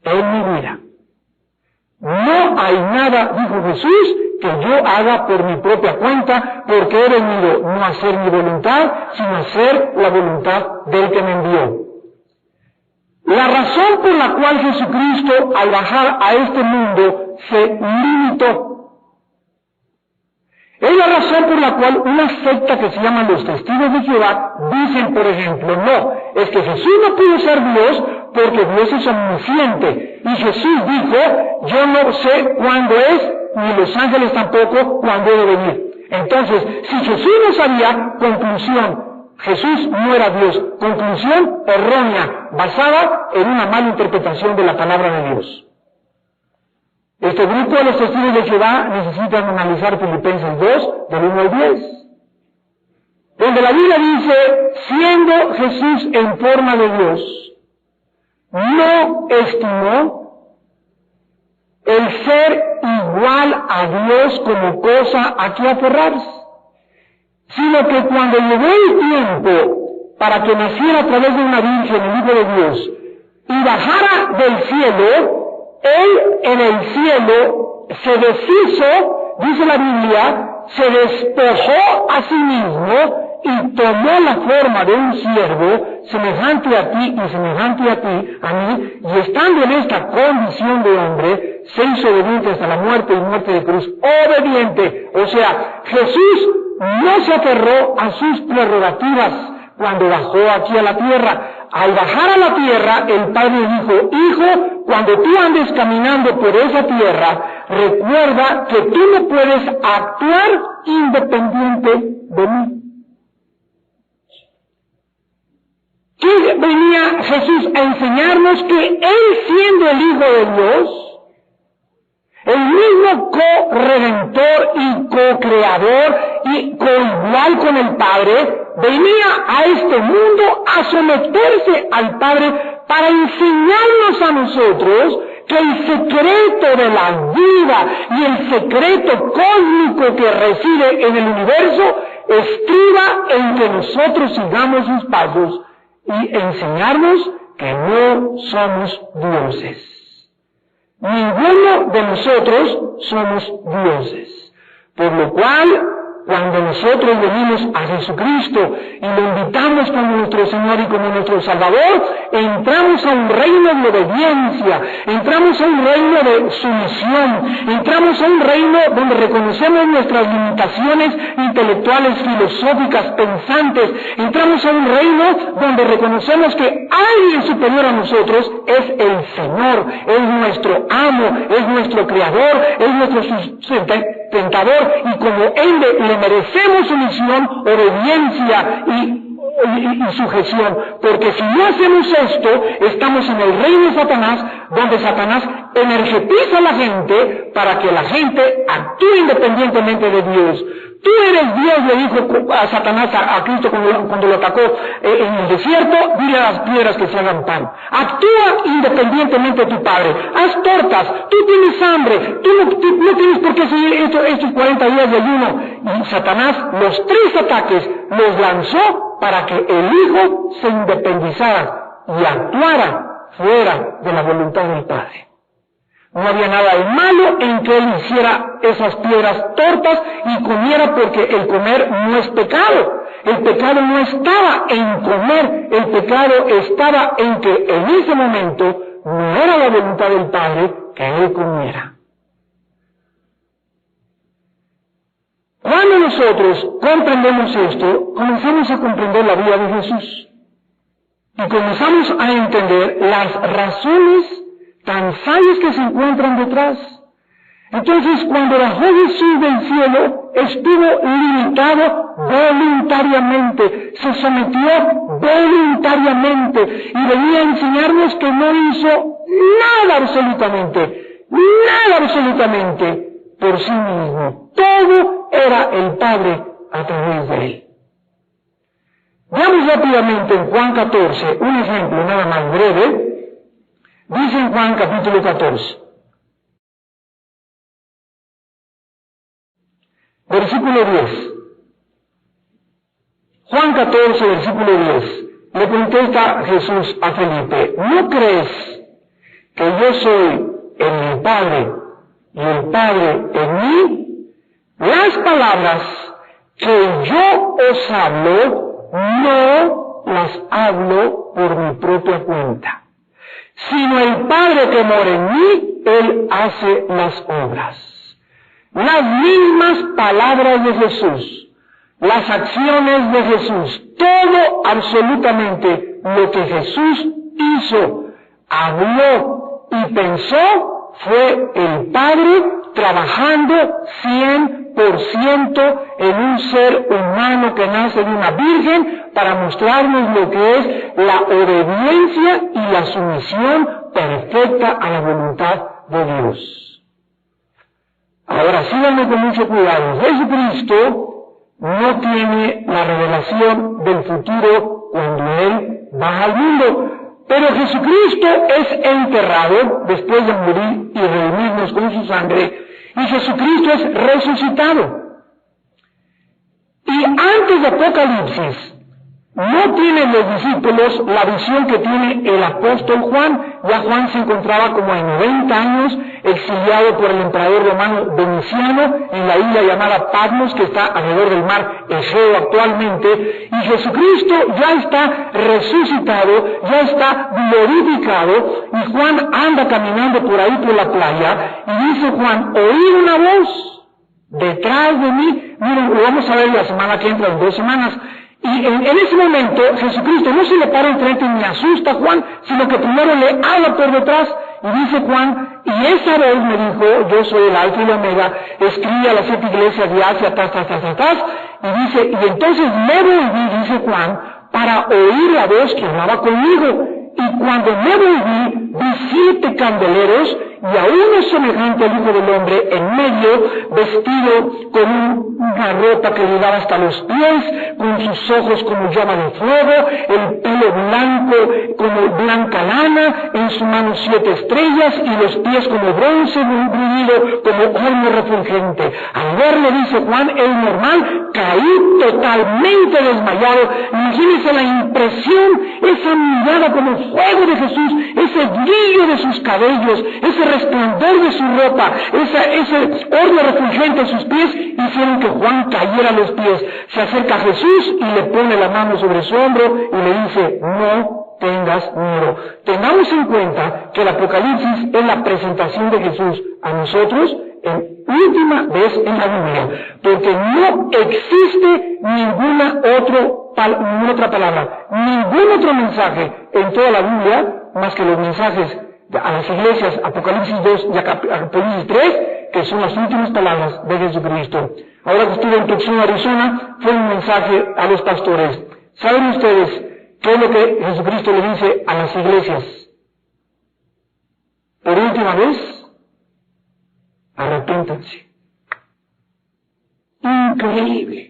en mi vida. No hay nada, dijo Jesús, que yo haga por mi propia cuenta, porque he venido no a hacer mi voluntad, sino a hacer la voluntad del que me envió. La razón por la cual Jesucristo, al bajar a este mundo, se limitó, es la razón por la cual una secta que se llama los Testigos de Jehová dicen, por ejemplo, no, es que Jesús no pudo ser Dios porque Dios es omnisciente. Y Jesús dijo, yo no sé cuándo es, ni los ángeles tampoco cuándo debe venir. Entonces, si Jesús no sabía, conclusión, Jesús no era Dios. Conclusión errónea, basada en una mala interpretación de la palabra de Dios. Este grupo de los Testigos de Jehová necesitan analizar Filipenses 2, del 1 al 10. Donde la Biblia dice, siendo Jesús en forma de Dios, no estimó el ser igual a Dios como cosa a que aferrarse, sino que cuando llegó el tiempo para que naciera a través de una virgen el Hijo de Dios y bajara del cielo, Él en el cielo se deshizo, dice la Biblia, se despojó a sí mismo y tomó la forma de un siervo, semejante a ti y semejante a ti, a mí, y estando en esta condición de hombre, se hizo obediente hasta la muerte y muerte de cruz. Obediente. O sea, Jesús no se aferró a sus prerrogativas cuando bajó aquí a la tierra. Al bajar a la tierra, el Padre dijo, hijo, cuando tú andes caminando por esa tierra, recuerda que tú no puedes actuar independiente de mí. ¿Qué venía Jesús a enseñarnos? Que Él, siendo el Hijo de Dios, el mismo co-redentor y co-creador y co-igual con el Padre, venía a este mundo a someterse al Padre para enseñarnos a nosotros que el secreto de la vida y el secreto cósmico que reside en el universo estriba en que nosotros sigamos sus pasos y enseñarnos que no somos dioses. Ninguno de nosotros somos dioses. Por lo cual, cuando nosotros venimos a Jesucristo y lo invitamos como nuestro Señor y como nuestro Salvador, entramos a un reino de obediencia, entramos a un reino de sumisión, entramos a un reino donde reconocemos nuestras limitaciones intelectuales, filosóficas, pensantes, entramos a un reino donde reconocemos que alguien superior a nosotros es el Señor, es nuestro amo, es nuestro creador, es nuestro sustentador, y como Él le merecemos sumisión, obediencia y sujeción, porque si no hacemos esto, estamos en el reino de Satanás, donde Satanás energetiza a la gente para que la gente actúe independientemente de Dios. Tú eres Dios, le dijo a Satanás a Cristo cuando lo atacó en el desierto, dile a las piedras que se hagan pan. Actúa independientemente de tu Padre. Haz tortas, tú tienes hambre, tú no tienes por qué seguir estos 40 días de ayuno. Y Satanás, los 3 ataques, los lanzó para que el Hijo se independizara y actuara fuera de la voluntad del Padre. No había nada de malo en que Él hiciera esas piedras tortas y comiera, porque el comer no es pecado. El pecado no estaba en comer, el pecado estaba en que en ese momento no era la voluntad del Padre que Él comiera. Cuando nosotros comprendemos esto, comenzamos a comprender la vida de Jesús. Y comenzamos a entender las razones tan sabias que se encuentran detrás. Entonces, cuando bajó Jesús del cielo, estuvo limitado voluntariamente, se sometió voluntariamente y venía a enseñarnos que no hizo nada absolutamente por sí mismo. Todo era el Padre a través de Él. Veamos rápidamente en Juan 14, un ejemplo nada más breve. Dice en Juan capítulo 14, versículo 10. Juan 14, versículo 10. Le contesta Jesús a Felipe, ¿no crees que yo soy en el Padre y el Padre en mí? Las palabras que yo os hablo, no las hablo por mi propia cuenta, sino el Padre que mora en mí, Él hace las obras. Las mismas palabras de Jesús, las acciones de Jesús, todo absolutamente lo que Jesús hizo, habló y pensó, fue el Padre trabajando 100% en un ser humano que nace de una virgen para mostrarnos lo que es la obediencia y la sumisión perfecta a la voluntad de Dios. Ahora, síganme con mucho cuidado. Jesucristo no tiene la revelación del futuro cuando Él baja al mundo. Pero Jesucristo es enterrado después de morir y redimirnos con su sangre, y Jesucristo es resucitado. Y antes de Apocalipsis, no tienen los discípulos la visión que tiene el apóstol Juan. Ya Juan se encontraba como en 90 años, exiliado por el emperador romano Domiciano en la isla llamada Patmos, que está alrededor del mar Egeo actualmente, y Jesucristo ya está resucitado, ya está glorificado, y Juan anda caminando por ahí por la playa, y dice Juan, oí una voz detrás de mí. Miren, lo vamos a ver la semana que entra, en 2 semanas. Y en ese momento Jesucristo no se le para enfrente ni asusta a Juan, sino que primero le habla por detrás, y dice Juan, y esa voz me dijo, yo soy el Alfa y el Omega, escribe a las 7 iglesias de Asia, y dice, y entonces me volví, dice Juan, para oír la voz que hablaba conmigo, y cuando me volví, vi 7 candeleros, y a uno semejante al Hijo del Hombre en medio, vestido con una ropa que llegaba hasta los pies, con sus ojos como llama de fuego, el pelo blanco como blanca lana, en su mano 7 estrellas, y los pies como bronce bruñido, como horno refulgente. Al verlo, dice Juan, el normal, caí totalmente desmayado. Imagínense la impresión, esa mirada como fuego de Jesús, ese brillo de sus cabellos, ese resplandor de su ropa, ese horno refulgente en sus pies, hicieron que Juan cayera a los pies. Se acerca a Jesús y le pone la mano sobre su hombro y le dice, no tengas miedo. Tengamos en cuenta que el Apocalipsis es la presentación de Jesús a nosotros en última vez en la Biblia, porque no existe ninguna otra palabra, ningún otro mensaje en toda la Biblia más que los mensajes a las iglesias, Apocalipsis 2 y Apocalipsis 3, que son las últimas palabras de Jesucristo. Ahora que estuve en Tucson, Arizona, fue un mensaje a los pastores. ¿Saben ustedes qué es lo que Jesucristo le dice a las iglesias? Por última vez, arrepéntanse. Increíble.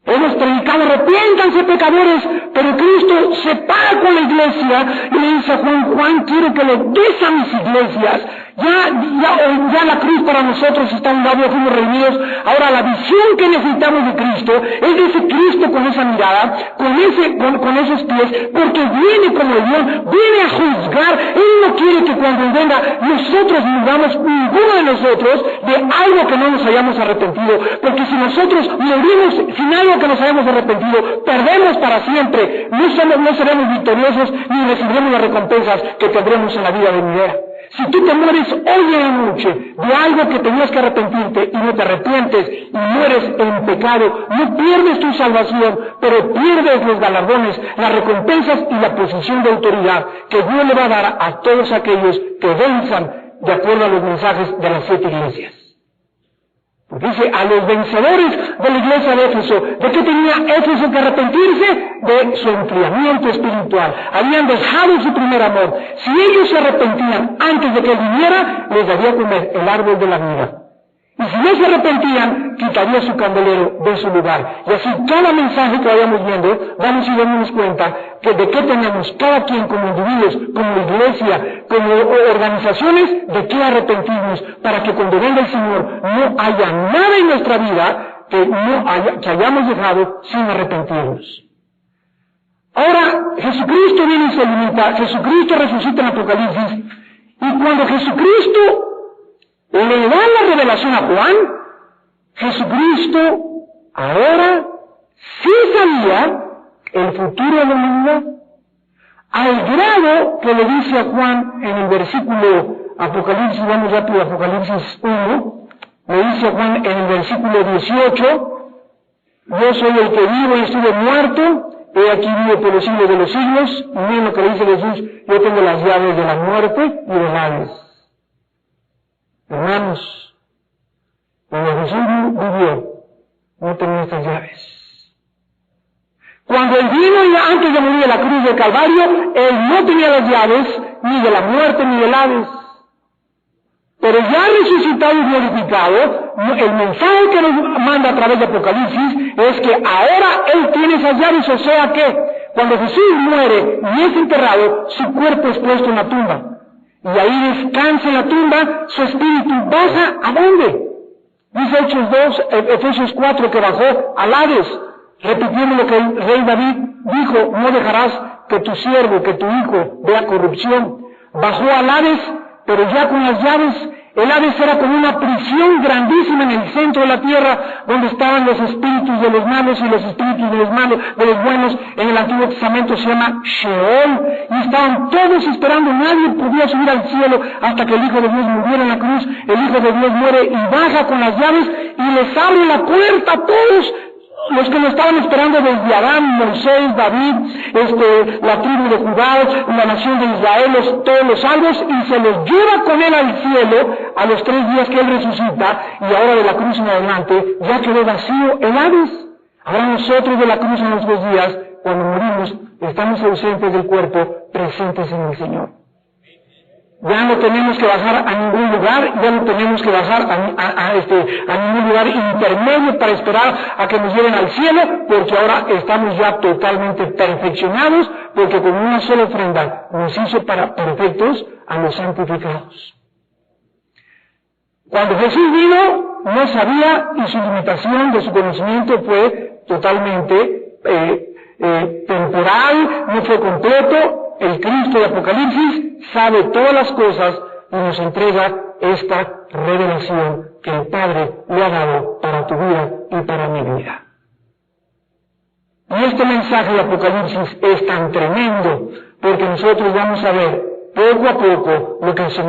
Hemos predicado, arrepiéntanse pecadores, pero Cristo se para con la iglesia y le dice a Juan, quiero que le des a mis iglesias Ya la cruz para nosotros está a un lado, fuimos reunidos. Ahora la visión que necesitamos de Cristo es de ese Cristo con esa mirada, con esos pies, porque viene como el león, viene a juzgar. Él no quiere que cuando venga nosotros muramos, ninguno de nosotros, de algo que no nos hayamos arrepentido, porque si nosotros morimos sin algo que nos hayamos arrepentido, perdemos para siempre, no seremos victoriosos ni recibiremos las recompensas que tendremos en la vida venidera. Si tú te mueres hoy en la noche de algo que tenías que arrepentirte y no te arrepientes y mueres en pecado, no pierdes tu salvación, pero pierdes los galardones, las recompensas y la posición de autoridad que Dios le va a dar a todos aquellos que venzan de acuerdo a los mensajes de las 7 iglesias. Porque dice, a los vencedores de la iglesia de Éfeso, ¿de qué tenía Éfeso que arrepentirse? De su enfriamiento espiritual. Habían dejado su primer amor. Si ellos se arrepentían antes de que él viniera, les daría comer el árbol de la vida. Y si no se arrepentían, quitaría su candelero de su lugar. Y así cada mensaje que vayamos viendo, vamos a darnos cuenta que de qué tenemos cada quien como individuos, como iglesia, como organizaciones, de qué arrepentirnos, para que cuando venga el Señor no haya nada en nuestra vida que hayamos dejado sin arrepentirnos. Ahora, Jesucristo viene y se alimenta, Jesucristo resucita en Apocalipsis, y cuando Jesucristo le da la revelación a Juan, Jesucristo ahora sí sabía el futuro de la humanidad, al grado que le dice a Juan en el versículo Apocalipsis, vamos rápido a Apocalipsis 1, le dice a Juan en el versículo 18, yo soy el que vivo y estuve muerto, he aquí vivo por los siglos de los siglos, y miren lo que le dice Jesús, yo tengo las llaves de la muerte y del Hades. Hermanos, cuando Jesús vivió, no tenía estas llaves. Cuando él vino antes de morir en la cruz del Calvario, él no tenía las llaves ni de la muerte ni del Hades. Pero ya resucitado y glorificado, el mensaje que nos manda a través de Apocalipsis es que ahora él tiene esas llaves, o sea que cuando Jesús muere y es enterrado, su cuerpo es puesto en la tumba. Y ahí descansa en la tumba, su espíritu baja ¿a dónde? Dice Efesios 4 que bajó al Hades, repitiendo lo que el rey David dijo, no dejarás que tu siervo, que tu hijo vea corrupción. Bajó al Hades, pero ya con las llaves. El Hades era como una prisión grandísima en el centro de la tierra, donde estaban los espíritus de los malos y los espíritus de los malos, de los buenos. En el Antiguo Testamento se llama Sheol, y estaban todos esperando. Nadie podía subir al cielo hasta que el Hijo de Dios muriera en la cruz. El Hijo de Dios muere y baja con las llaves y les abre la puerta a todos los que lo estaban esperando desde Adán, Moisés, David, la tribu de Judá, la nación de Israel, todos los salvos, y se los lleva con él al cielo a los 3 días que él resucita, y ahora de la cruz en adelante ya quedó vacío el Hades. Ahora nosotros de la cruz en los 3 días, cuando morimos, estamos ausentes del cuerpo, presentes en el Señor. Ya no tenemos que bajar a ningún lugar, ya no tenemos que bajar a ningún lugar intermedio para esperar a que nos lleven al cielo, porque ahora estamos ya totalmente perfeccionados, porque con una sola ofrenda nos hizo para perfectos a los santificados. Cuando Jesús vino, no sabía, y su limitación de su conocimiento fue totalmente temporal, no fue completo. El Cristo de Apocalipsis sabe todas las cosas y nos entrega esta revelación que el Padre le ha dado para tu vida y para mi vida. Y este mensaje de Apocalipsis es tan tremendo porque nosotros vamos a ver poco a poco lo que nos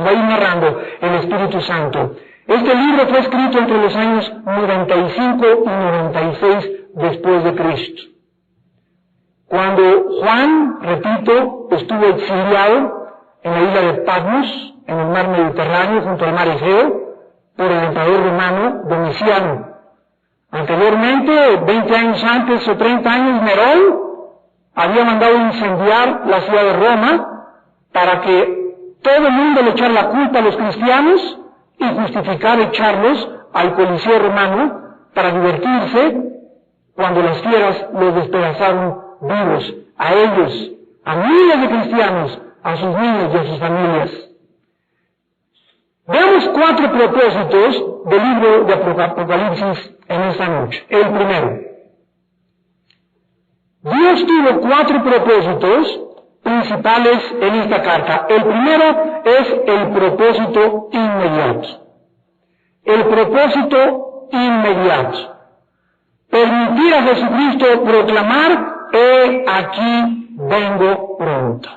va a ir narrando el Espíritu Santo. Este libro fue escrito entre los años 95 y 96 después de Cristo. Cuando Juan, repito, estuvo exiliado en la isla de Patmos, en el mar Mediterráneo, junto al mar Egeo, por el emperador romano Domiciano. Anteriormente, 20 años antes o 30 años, Nerón había mandado incendiar la ciudad de Roma para que todo el mundo le echara la culpa a los cristianos y justificar echarlos al Coliseo romano para divertirse cuando las fieras los despedazaron vivos, a ellos, a miles de cristianos, a sus niños y a sus familias. Veamos 4 propósitos del libro de Apocalipsis en esta noche. El primero, Dios tuvo 4 propósitos principales en esta carta. El primero es el propósito inmediato. El propósito inmediato. Permitir a Jesucristo proclamar, he aquí vengo pronto.